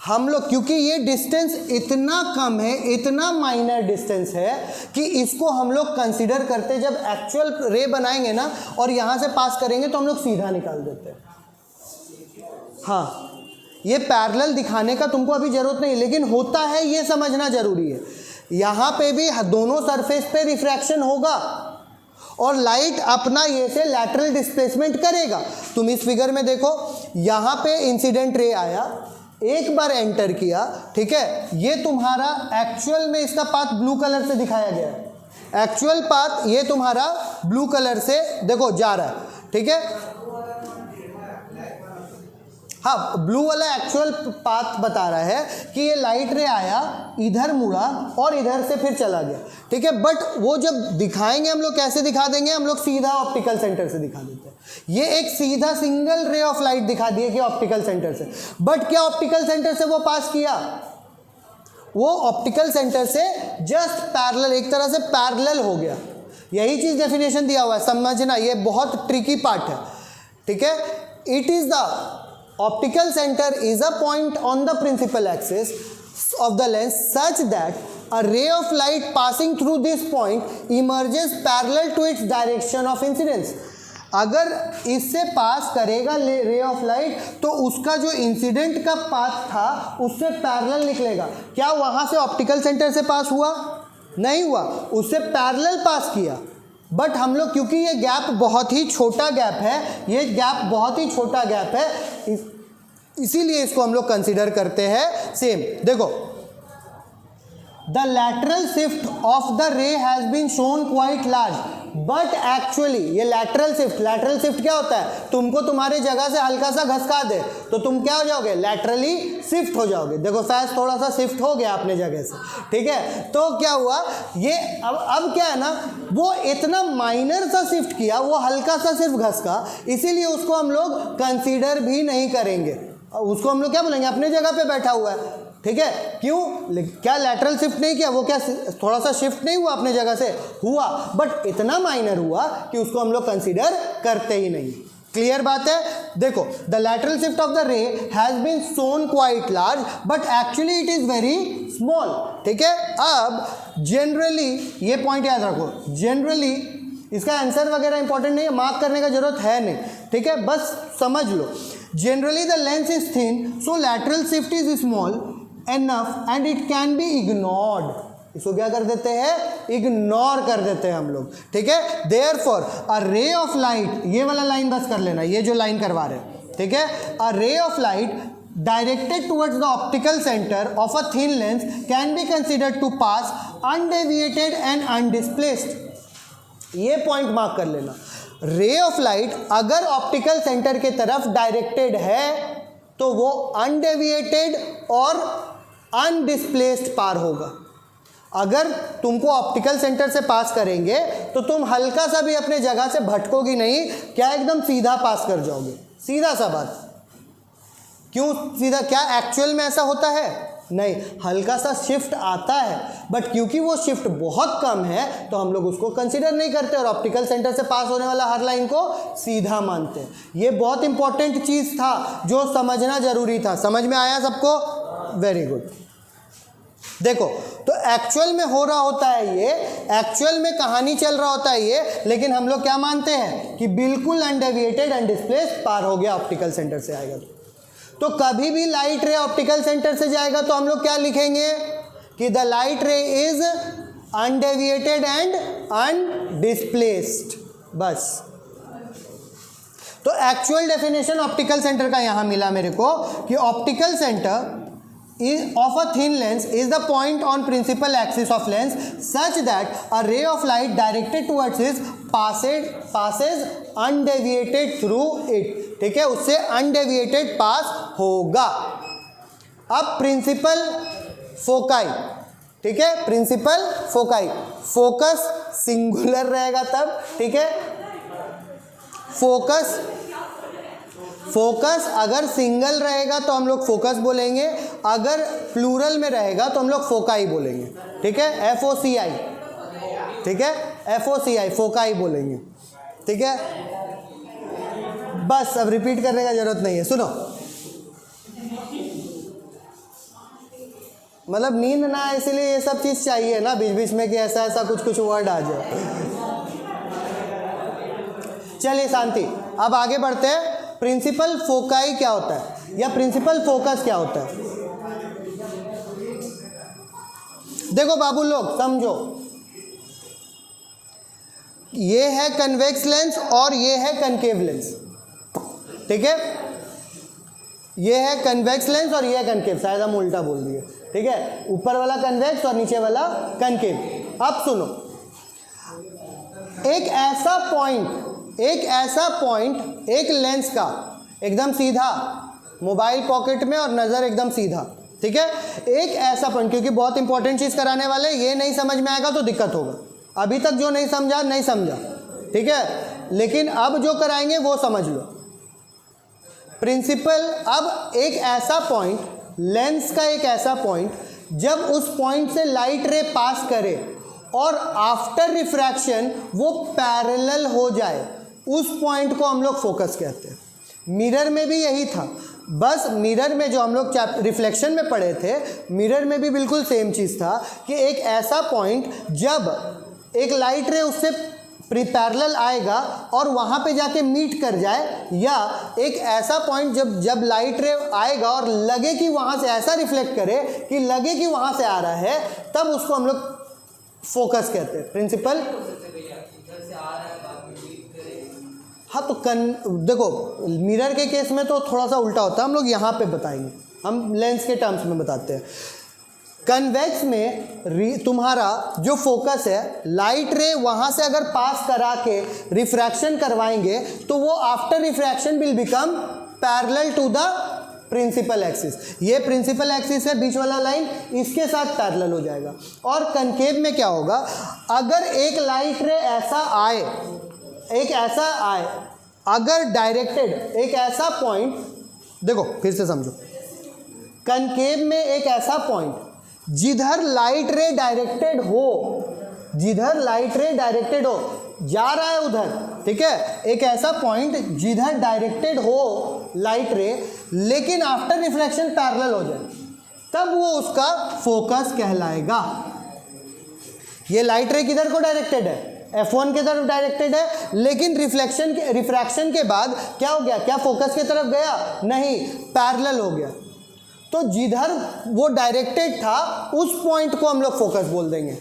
हम लोग, क्योंकि ये डिस्टेंस इतना कम है, इतना माइनर डिस्टेंस है कि इसको हम लोग कंसीडर करते, जब एक्चुअल रे बनाएंगे ना और यहाँ से पास करेंगे तो हम लोग सीधा निकाल देते हैं। हाँ, ये पैरेलल दिखाने का तुमको अभी जरूरत नहीं, लेकिन होता है, ये समझना जरूरी है। यहाँ पे भी दोनों सरफेस पे रिफ्रैक्शन होगा और लाइट अपना ये से लैटरल डिस्प्लेसमेंट करेगा। तुम इस फिगर में देखो, यहाँ पे इंसिडेंट रे आया, एक बार एंटर किया। ठीक है, ये तुम्हारा एक्चुअल में इसका पाथ ब्लू कलर से दिखाया गया है। एक्चुअल पाथ ये तुम्हारा ब्लू कलर से देखो जा रहा है। ठीक है, हाँ ब्लू वाला एक्चुअल पाथ बता रहा है कि ये लाइट रे आया, इधर मुड़ा और इधर से फिर चला गया। ठीक है, बट वो जब दिखाएंगे हम लोग कैसे दिखा देंगे? हम लोग सीधा ऑप्टिकल सेंटर से दिखा देते हैं। ये एक सीधा सिंगल रे ऑफ लाइट दिखा दिए कि ऑप्टिकल सेंटर से, बट क्या ऑप्टिकल सेंटर से वो पास किया? वो ऑप्टिकल सेंटर से जस्ट पैरेलल, एक तरह से पैरेलल हो गया। यही चीज डेफिनेशन दिया हुआ है, समझना, ये बहुत ट्रिकी पार्ट है। ठीक है, it is the optical center is a point on the principal axis of the lens such that a ray of light passing through this point emerges parallel to its direction of incidence। अगर इससे पास करेगा रे of light तो उसका जो incident का path था उससे पैरेलल निकलेगा। क्या वहां से ऑप्टिकल सेंटर से पास हुआ? नहीं हुआ, उससे पैरेलल पास किया। बट हम लोग, क्योंकि ये गैप बहुत ही छोटा गैप है, ये गैप बहुत ही छोटा गैप है, इसीलिए इसको हम लोग कंसीडर करते हैं सेम। देखो, the lateral shift of the ray has been shown quite large. But actually ये लैटरल शिफ्ट क्या होता है, तुमको तुम्हारे जगह से हल्का सा घसका दे तो तुम क्या हो जाओगे, लैटरली शिफ्ट हो जाओगे। देखो फैज थोड़ा सा शिफ्ट हो गया अपने जगह से, ठीक है। तो क्या हुआ ये, अब क्या है ना, वो इतना माइनर सा शिफ्ट किया, वो हल्का सा सिर्फ घसका, इसीलिए उसको हम लोग कंसीडर भी नहीं करेंगे, उसको हम लोग क्या बोलेंगे, अपने जगह पे बैठा हुआ है, ठीक है। क्यों, क्या लैटरल शिफ्ट नहीं किया, वो क्या थोड़ा सा शिफ्ट नहीं हुआ अपने जगह से, हुआ, बट इतना माइनर हुआ कि उसको हम लोग कंसीडर करते ही नहीं। क्लियर बात है। देखो the lateral shift of the ray has been shown quite large but actually it is very small, ठीक है। अब जनरली ये पॉइंट याद रखो, जनरली इसका आंसर वगैरह इंपॉर्टेंट नहीं है, मार्क करने का जरूरत है नहीं, ठीक है, बस समझ लो। Generally the lens is thin so lateral shift is small enough and it can be ignored. इसको क्या कर देते हैं, इग्नोर कर देते हैं हम लोग, ठीक है। Therefore a ray of light, ये वाला लाइन बस कर लेना, ये जो लाइन करवा रहे हैं, ठीक है। A ray of light directed towards the optical center of a thin lens can be considered to pass undeviated and undisplaced. ये पॉइंट मार्क कर लेना, रे ऑफ लाइट अगर ऑप्टिकल सेंटर के तरफ डायरेक्टेड है तो वो अनडेविएटेड और अनडिस्प्लेस्ड पार होगा। अगर तुमको ऑप्टिकल सेंटर से पास करेंगे तो तुम हल्का सा भी अपने जगह से भटकोगी नहीं, क्या एकदम सीधा पास कर जाओगे, सीधा सा बात। क्यों सीधा, क्या एक्चुअल में ऐसा होता है, नहीं, हल्का सा शिफ्ट आता है, बट क्योंकि वो शिफ्ट बहुत कम है तो हम लोग उसको कंसीडर नहीं करते और ऑप्टिकल सेंटर से पास होने वाला हर लाइन को सीधा मानते हैं। ये बहुत इंपॉर्टेंट चीज़ था जो समझना जरूरी था। समझ में आया सबको, वेरी गुड। देखो तो एक्चुअल में हो रहा होता है ये, एक्चुअल में कहानी चल रहा होता है ये, लेकिन हम लोग क्या मानते हैं कि बिल्कुल अनडेविएटेड अनडिस्प्लेस्ड पार हो गया, ऑप्टिकल सेंटर से आएगा तो कभी भी लाइट रे ऑप्टिकल सेंटर से जाएगा तो हम लोग क्या लिखेंगे कि the light ray is undeviated and undisplaced, बस। तो एक्चुअल डेफिनेशन ऑप्टिकल सेंटर का यहां मिला मेरे को कि optical centre of a thin lens is the point on principal axis of lens such that a ray of light directed towards it passes undeviated through it, ठीक है, उससे undeviated पास होगा। अब प्रिंसिपल फोकाई, ठीक है, प्रिंसिपल फोकाई, फोकस सिंगुलर रहेगा तब, ठीक है, फोकस अगर सिंगल रहेगा तो हम लोग फोकस बोलेंगे, अगर प्लूरल में रहेगा तो हम लोग फोकाई बोलेंगे, ठीक है, FOCI, ठीक है, FOCI फोकाई बोलेंगे, ठीक है। बस अब रिपीट करने का जरूरत नहीं है। सुनो, मतलब नींद ना आए इसलिए ये सब चीज चाहिए ना बीच बीच में कि ऐसा ऐसा कुछ वर्ड आ जाए। चलिए शांति, अब आगे बढ़ते हैं। प्रिंसिपल फोकाई क्या होता है या प्रिंसिपल फोकस क्या होता है? देखो बाबू लोग समझो, ये है कन्वेक्स लेंस और ये है कनकेव लेंस, ठीक है, ये है कन्वेक्स लेंस और ये है कनकेव, शायद हम उल्टा बोल दिए, ठीक है, ऊपर वाला कन्वेक्स और नीचे वाला कनकेव। अब सुनो, एक ऐसा पॉइंट एक लेंस का एकदम सीधा, मोबाइल पॉकेट में और नज़र एकदम सीधा, ठीक है, एक ऐसा पॉइंट, क्योंकि बहुत इंपॉर्टेंट चीज़ कराने वाले, ये नहीं समझ में आएगा तो दिक्कत होगा। अभी तक जो नहीं समझा, ठीक है, लेकिन अब जो कराएंगे वो समझ लो। प्रिंसिपल, अब एक ऐसा पॉइंट, लेंस का एक ऐसा पॉइंट, जब उस पॉइंट से लाइट रे पास करे और आफ्टर रिफ्रैक्शन वो पैरेलल हो जाए, उस पॉइंट को हम लोग फोकस कहते हैं। मिरर में भी यही था, बस मिरर में जो हम लोग रिफ्लेक्शन में पढ़े थे, मिरर में भी बिल्कुल सेम चीज़ था कि एक ऐसा पॉइंट जब एक लाइट रे उससे पैरेलल आएगा और वहाँ पे जाके मीट कर जाए, या एक ऐसा पॉइंट जब लाइट रे आएगा और लगे कि वहाँ से ऐसा रिफ्लेक्ट करे कि लगे कि वहाँ से आ रहा है, तब उसको हम लोग फोकस कहते हैं। प्रिंसिपल, हाँ तो देखो मिरर के केस में तो थोड़ा सा उल्टा होता है, हम लोग यहाँ पे बताएंगे, हम लेंस के टर्म्स में बताते हैं। कन्वेक्स में तुम्हारा जो फोकस है, लाइट रे वहां से अगर पास करा के रिफ्रैक्शन करवाएंगे तो वो after refraction will become parallel to the principal axis. ये प्रिंसिपल एक्सिस है बीच वाला लाइन, इसके साथ पैरेलल हो जाएगा। और कनकेव में क्या होगा, अगर एक लाइट रे ऐसा आए, अगर डायरेक्टेड एक ऐसा पॉइंट, देखो फिर से समझो, कनकेव में एक ऐसा पॉइंट जिधर लाइट रे डायरेक्टेड हो, जा रहा है उधर, ठीक है, एक ऐसा पॉइंट जिधर डायरेक्टेड हो लाइट रे लेकिन आफ्टर रिफ्रैक्शन पैरेलल हो जाए, तब वो उसका फोकस कहलाएगा। ये लाइट रे किधर को डायरेक्टेड है, F1 की तरफ डायरेक्टेड है, लेकिन रिफ्रैक्शन के बाद क्या हो गया, क्या फोकस की तरफ गया, नहीं, पैरेलल हो गया। तो जिधर वो डायरेक्टेड था उस पॉइंट को हम लोग फोकस बोल देंगे।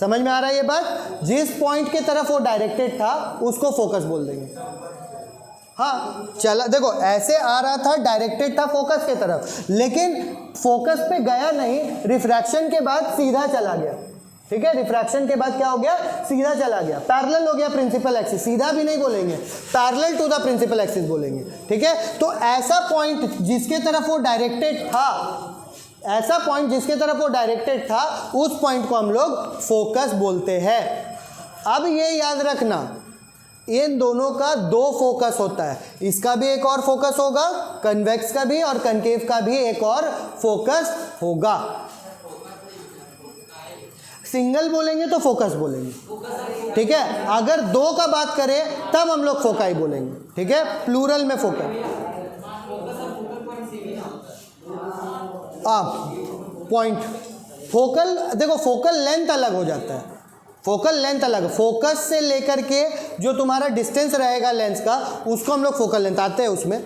समझ में आ रहा है ये बात, जिस पॉइंट के तरफ वो डायरेक्टेड था उसको फोकस बोल देंगे। हाँ चला, देखो ऐसे आ रहा था, डायरेक्टेड था फोकस के तरफ, लेकिन फोकस पे गया नहीं, रिफ्रैक्शन के बाद सीधा चला गया, ठीक है, रिफ्रैक्शन के बाद क्या हो गया, सीधा चला गया, पैरेलल हो गया प्रिंसिपल एक्सिस। सीधा भी नहीं बोलेंगे, parallel to the principal axis बोलेंगे, ठीक है। तो ऐसा पॉइंट जिसके तरफ वो डायरेक्टेड था, उस पॉइंट को हम लोग फोकस बोलते हैं। अब ये याद रखना, इन दोनों का दो फोकस होता है, इसका भी एक और फोकस होगा, कन्वेक्स का भी और कनकेव का भी एक और फोकस होगा। सिंगल बोलेंगे तो फोकस बोलेंगे, ठीक है, अगर दो का बात करें तब हम लोग फोकाई बोलेंगे, ठीक है, प्लूरल में फोकस। पॉइंट फोकल, देखो फोकल लेंथ अलग हो जाता है, फोकल लेंथ अलग, फोकस से लेकर के जो तुम्हारा डिस्टेंस रहेगा लेंस का, उसको हम लोग फोकल लेंथ आते हैं उसमें।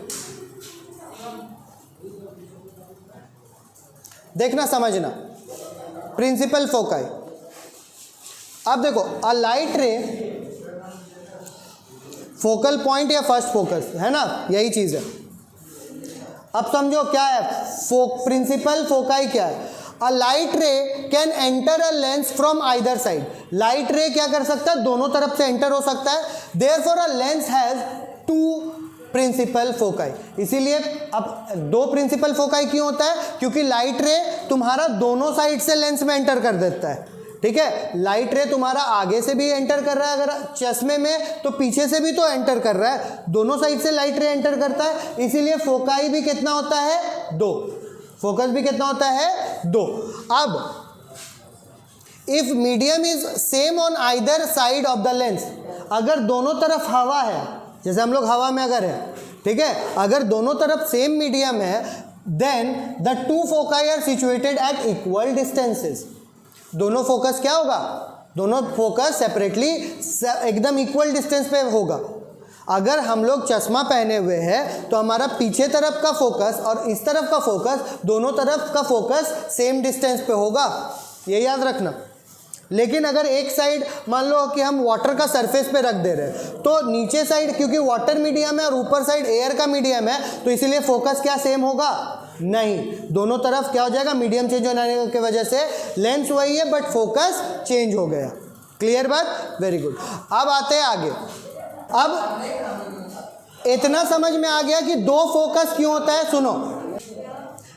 देखना समझना, प्रिंसिपल फोकाई। अब देखो, a light ray, focal point या फर्स्ट फोकस है ना, यही चीज है। अब समझो क्या है प्रिंसिपल फोकाई क्या है। A light ray can enter a lens from either side. Light ray क्या कर सकता है, दोनों तरफ से एंटर हो सकता है। Therefore a lens has two principal foci. इसीलिए अब दो प्रिंसिपल फोकाई क्यों होता है, क्योंकि लाइट रे तुम्हारा दोनों साइड से लेंस में एंटर कर देता है, ठीक है। लाइट रे तुम्हारा आगे से भी एंटर कर रहा है, अगर चश्मे में तो पीछे से भी तो एंटर कर रहा है, दोनों साइड से लाइट रे एंटर करता है। इसीलिए फोकाई भी कितना होता है, दो। फोकस भी कितना होता है, दो। अब if medium is same on either side of the lens, अगर दोनों तरफ हवा है, जैसे हम लोग हवा में अगर है, ठीक है, अगर दोनों तरफ सेम मीडियम है, then the two foci are situated at equal distances. दोनों फोकस क्या होगा, दोनों फोकस सेपरेटली एकदम इक्वल डिस्टेंस पे होगा। अगर हम लोग चश्मा पहने हुए हैं तो हमारा पीछे तरफ का फोकस और इस तरफ का फोकस, दोनों तरफ का फोकस सेम डिस्टेंस पे होगा, ये याद रखना। लेकिन अगर एक साइड मान लो कि हम वाटर का सरफेस पे रख दे रहे हैं, तो नीचे साइड क्योंकि वाटर मीडियम है और ऊपर साइड एयर का मीडियम है, तो इसीलिए फोकस क्या सेम होगा, नहीं, दोनों तरफ क्या हो जाएगा, मीडियम चेंज होने की वजह से लेंस वही है बट फोकस चेंज हो गया। क्लियर बात, वेरी गुड। अब आते हैं आगे। अब इतना समझ में आ गया कि दो फोकस क्यों होता है। सुनो,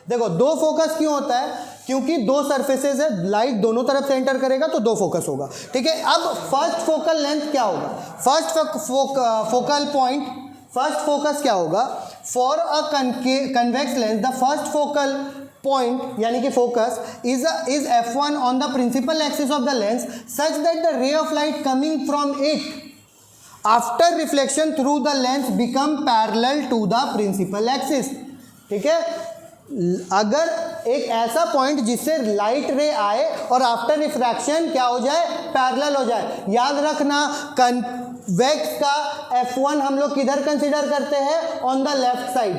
देखो दो फोकस क्यों होता है, क्योंकि दो सरफेसेस है, लाइट दोनों तरफ से एंटर करेगा तो दो फोकस होगा, ठीक है। अब फर्स्ट फोकल लेंथ क्या होगा, first focal point, first focus क्या होगा, for a convex lens the first focal point यानी कि focus is F1 on the principal axis of the lens such that the ray of light coming from it after reflection through the lens become parallel to the principal axis, ठीक है। अगर एक ऐसा point जिससे light रे आए और after refraction क्या हो जाए, पैरेलल हो जाए। याद रखना, कन्वेक्स का F1 हम लोग किधर कंसीडर करते हैं, on the left side,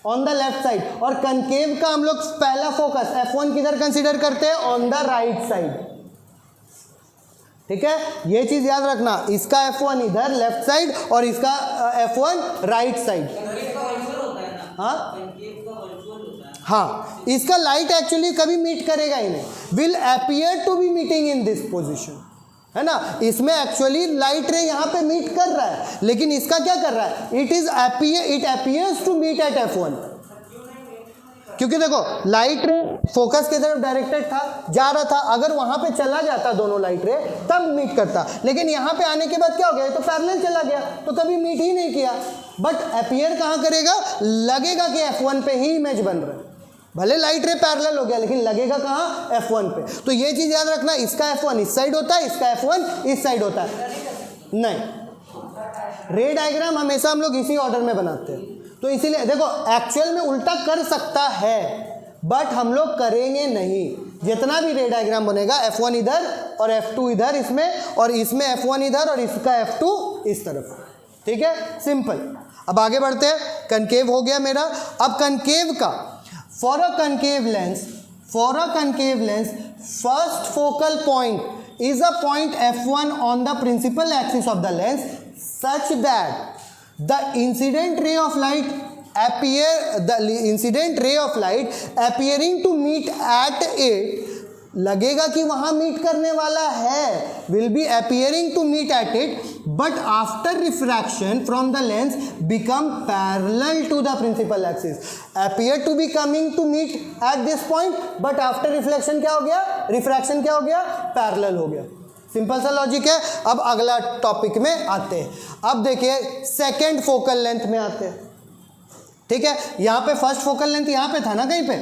on the left side. और कनकेव का हम लोग पहला फोकस F1 किधर कंसीडर करते हैं, ऑन द राइट साइड, ठीक है। ये चीज याद रखना, इसका F1 इधर लेफ्ट साइड और इसका F1 राइट साइड। हाँ, इसका लाइट एक्चुअली कभी मीट करेगा ही नहीं, will appear to be meeting in this position, है ना। इसमें एक्चुअली लाइट रे यहाँ पे मीट कर रहा है, लेकिन इसका क्या कर रहा है, it appears to meet at F1, क्योंकि देखो लाइट रे फोकस की तरफ डायरेक्टेड था, जा रहा था, अगर वहां पे चला जाता दोनों लाइट रे तब मीट करता, लेकिन यहाँ पे आने के बाद क्या हो गया, तो पैरेलल चला गया, तो कभी मीट ही नहीं किया। बट अपीयर कहाँ करेगा, लगेगा कि F1 पे ही इमेज बन रहा है, भले लाइट रे पैरेलल हो गया लेकिन लगेगा कहाँ, F1 पे। तो ये चीज याद रखना, इसका F1 इस साइड होता है, इसका F1 इस साइड होता है। नहीं, रे डायग्राम हमेशा हम लोग इसी ऑर्डर में बनाते हैं, तो इसीलिए देखो एक्चुअल में उल्टा कर सकता है बट हम लोग करेंगे नहीं। जितना भी रे डायग्राम बनेगा F1 इधर और F2 इधर, इसमें और इसमें F1 इधर और इसका F2 इस तरफ, ठीक है, सिंपल। अब आगे बढ़ते हैं, कनकेव हो गया मेरा। अब कनकेव का For a concave lens, first focal point is a point F1 on the principal axis of the lens such that the incident ray of light appearing to meet at it, लगेगा कि वहां meet करने वाला है, will be appearing to meet at it, but after refraction from the lens become parallel to the principal axis, appear to be coming to meet at this point, but after reflection क्या हो गया, refraction क्या हो गया, parallel हो गया। Simple सा logic है। अब अगला टॉपिक में आते हैं। अब देखिए सेकेंड फोकल लेंथ में आते हैं, ठीक है। यहाँ पे फर्स्ट फोकल लेंथ यहाँ पे था ना, कहीं पे,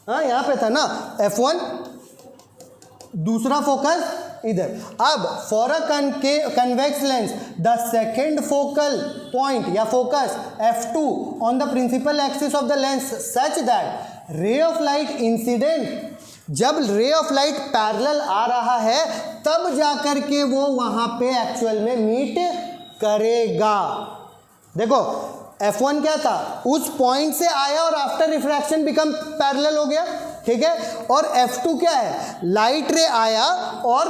हाँ यहाँ पे था ना, F1, दूसरा फोकस इधर। अब for a convex lens the second focal point या focus F2 on the principal axis of the lens such that ray of light incident, जब रे ऑफ लाइट पैरेलल आ रहा है तब जाकर के वो वहां पे एक्चुअल में मीट करेगा। देखो F1 क्या था, उस पॉइंट से आया और आफ्टर रिफ्रैक्शन बिकम पैरेलल हो गया, ठीक है। और F2 क्या है, लाइट रे आया और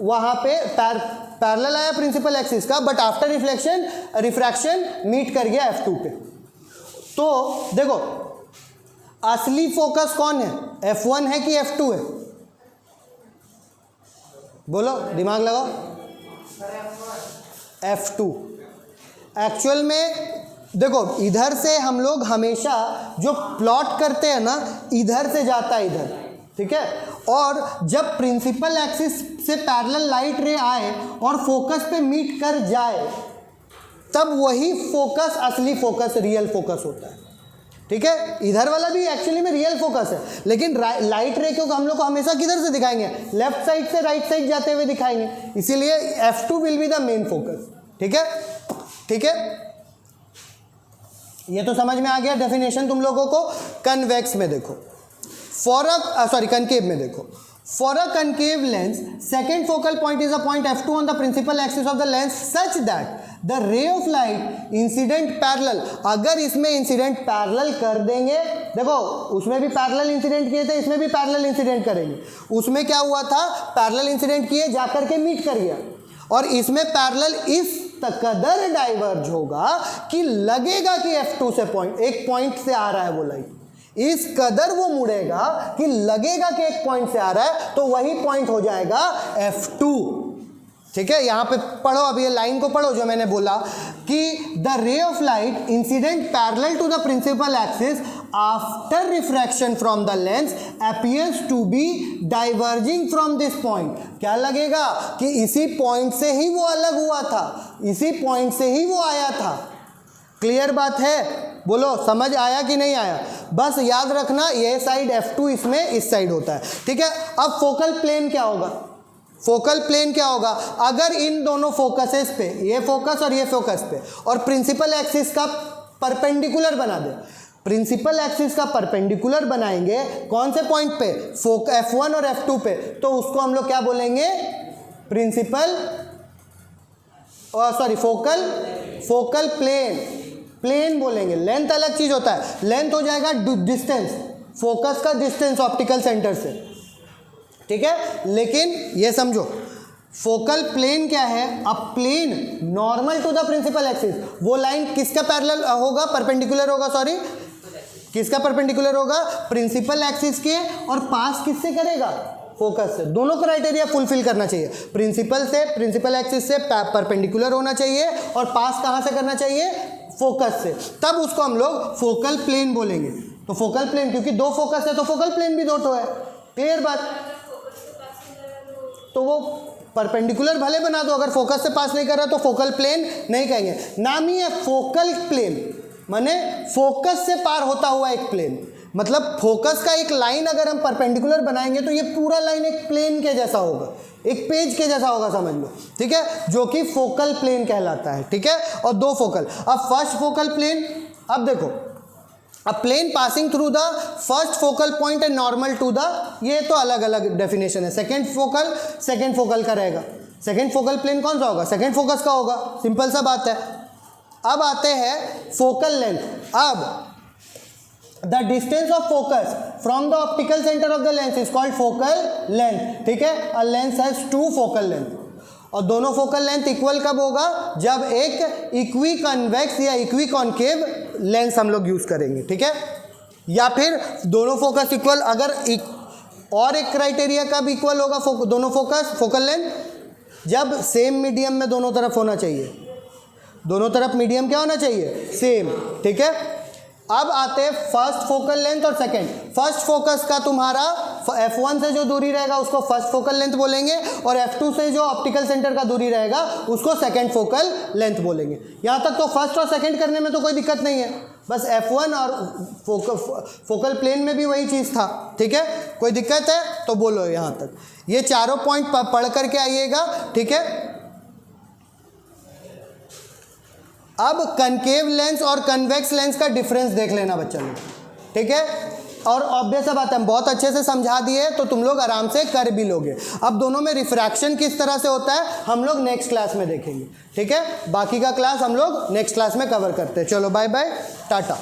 वहां पे पैरेलल आया प्रिंसिपल एक्सिस का, बट आफ्टर रिफ्रैक्शन मीट कर गया F2 पे। तो देखो असली फोकस कौन है, F1 है कि F2 है, बोलो दिमाग लगाओ। F2 एक्चुअल में देखो इधर से हम लोग हमेशा जो प्लॉट करते हैं ना, इधर से जाता है इधर, ठीक है। और जब प्रिंसिपल एक्सिस से पैरेलल लाइट रे आए और फोकस पे मीट कर जाए तब वही फोकस असली फोकस, रियल फोकस होता है, ठीक है। इधर वाला भी एक्चुअली में रियल फोकस है, लेकिन लाइट रे को हम लोग को हमेशा किधर से दिखाएंगे, लेफ्ट साइड से राइट साइड जाते हुए दिखाएंगे, इसीलिए F2 will be the main focus, ठीक है, ठीक है। ये तो समझ में आ गया डेफिनेशन तुम लोगों को। कन्वेक्स में देखो, कनकेव में देखो, for a concave lens second focal point is a point F2 on the principal axis of the lens such that the ray of light incident parallel, अगर इसमें इंसिडेंट पैरेलल कर देंगे, देखो उसमें भी पैरेलल इंसिडेंट किए थे, इसमें भी पैरेलल इंसिडेंट करेंगे। उसमें क्या हुआ था, पैरेलल इंसिडेंट किए जाकर के मीट कर गया, और इसमें पैरेलल इस कदर डाइवर्ज होगा कि लगेगा कि F2 से एक पॉइंट से आ रहा है वो लाइट, इस कदर वो मुड़ेगा कि लगेगा कि एक पॉइंट से आ रहा है, तो वही पॉइंट हो जाएगा F2, ठीक है। यहां पे पढ़ो, अब ये लाइन को पढ़ो जो मैंने बोला कि the ray of light incident parallel to the principal axis after refraction from the lens appears to be diverging from this point. क्या लगेगा कि इसी पॉइंट से ही वो अलग हुआ था, इसी पॉइंट से ही वो आया था। क्लियर बात है, बोलो समझ आया कि नहीं आया। बस याद रखना ये साइड F2 इसमें इस साइड होता है, ठीक है। अब फोकल प्लेन क्या होगा, फोकल प्लेन क्या होगा, अगर इन दोनों फोकसेस पे, ये फोकस और ये फोकस पे, और प्रिंसिपल एक्सिस का परपेंडिकुलर बना दे, प्रिंसिपल एक्सिस का परपेंडिकुलर बनाएंगे कौन से पॉइंट पे, F1 और F2 पे, तो उसको हम लोग क्या बोलेंगे, फोकल प्लेन बोलेंगे। लेंथ अलग चीज होता है, लेंथ हो जाएगा डिस्टेंस, फोकस का डिस्टेंस ऑप्टिकल सेंटर से, ठीक है। लेकिन ये समझो फोकल प्लेन क्या है, अब plane normal to the principal axis, वो लाइन किसका पैरेलल होगा, परपेंडिकुलर होगा, सॉरी किसका परपेंडिकुलर होगा? प्रिंसिपल एक्सिस के, और पास किससे करेगा? फोकस से। दोनों क्राइटेरिया फुलफिल करना चाहिए, प्रिंसिपल एक्सिस से परपेंडिकुलर होना चाहिए और पास कहाँ से करना चाहिए? फोकस से। तब उसको हम लोग फोकल प्लेन बोलेंगे। तो फोकल प्लेन, क्योंकि दो फोकस है तो फोकल प्लेन भी दो तो है, क्लियर बात। तो वो परपेंडिकुलर भले बना दो, अगर फोकस से पास नहीं कर रहा तो फोकल प्लेन नहीं कहेंगे। नाम ही है फोकल प्लेन, माने फोकस से पार होता हुआ एक प्लेन। मतलब फोकस का एक लाइन अगर हम परपेंडिकुलर बनाएंगे तो ये पूरा लाइन एक प्लेन के जैसा होगा, एक पेज के जैसा होगा, समझ लो, ठीक है, जो कि फोकल प्लेन कहलाता है, ठीक है। और दो फोकल, अब फर्स्ट फोकल प्लेन, अब देखो, a plane passing through the first focal point and normal to the, ये तो अलग अलग डेफिनेशन है। सेकेंड फोकल का रहेगा। सेकेंड फोकल प्लेन कौन सा होगा? सेकेंड फोकस का होगा, सिंपल सा बात है। अब आते हैं फोकल लेंथ। अब the distance of focus from the optical centre of the lens is called focal length, ठीक है। A lens has two focal length, और दोनों फोकल लेंथ इक्वल कब होगा? जब एक इक्वी कन्वेक्स या इक्वी कॉन्केव लेंस हम लोग यूज करेंगे, ठीक है। या फिर दोनों फोकस इक्वल, अगर और एक क्राइटेरिया कब इक्वल होगा दोनों फोकल लेंथ? जब सेम मीडियम में दोनों तरफ होना चाहिए। दोनों तरफ मीडियम क्या होना चाहिए? सेम, ठीक है। अब आते हैं फर्स्ट फोकल लेंथ और सेकंड। फर्स्ट फोकस का तुम्हारा F1 से जो दूरी रहेगा उसको फर्स्ट फोकल लेंथ बोलेंगे, और F2 से जो ऑप्टिकल सेंटर का दूरी रहेगा उसको सेकंड फोकल लेंथ बोलेंगे। यहाँ तक तो फर्स्ट और सेकंड करने में तो कोई दिक्कत नहीं है, बस F1 और फोकल प्लेन में भी वही चीज़ था, ठीक है। कोई दिक्कत है तो बोलो यहाँ तक। ये चारों पॉइंट पढ़ करके आइएगा, ठीक है। अब कनकेव लेंस और कन्वेक्स लेंस का डिफरेंस देख लेना बच्चा लोग, ठीक है। और ऑब्वियस बात है, हम बहुत अच्छे से समझा दिए तो तुम लोग आराम से कर भी लोगे। अब दोनों में रिफ्रैक्शन किस तरह से होता है हम लोग नेक्स्ट क्लास में देखेंगे, ठीक है। बाकी का क्लास हम लोग नेक्स्ट क्लास में कवर करते हैं। चलो बाय बाय, टाटा।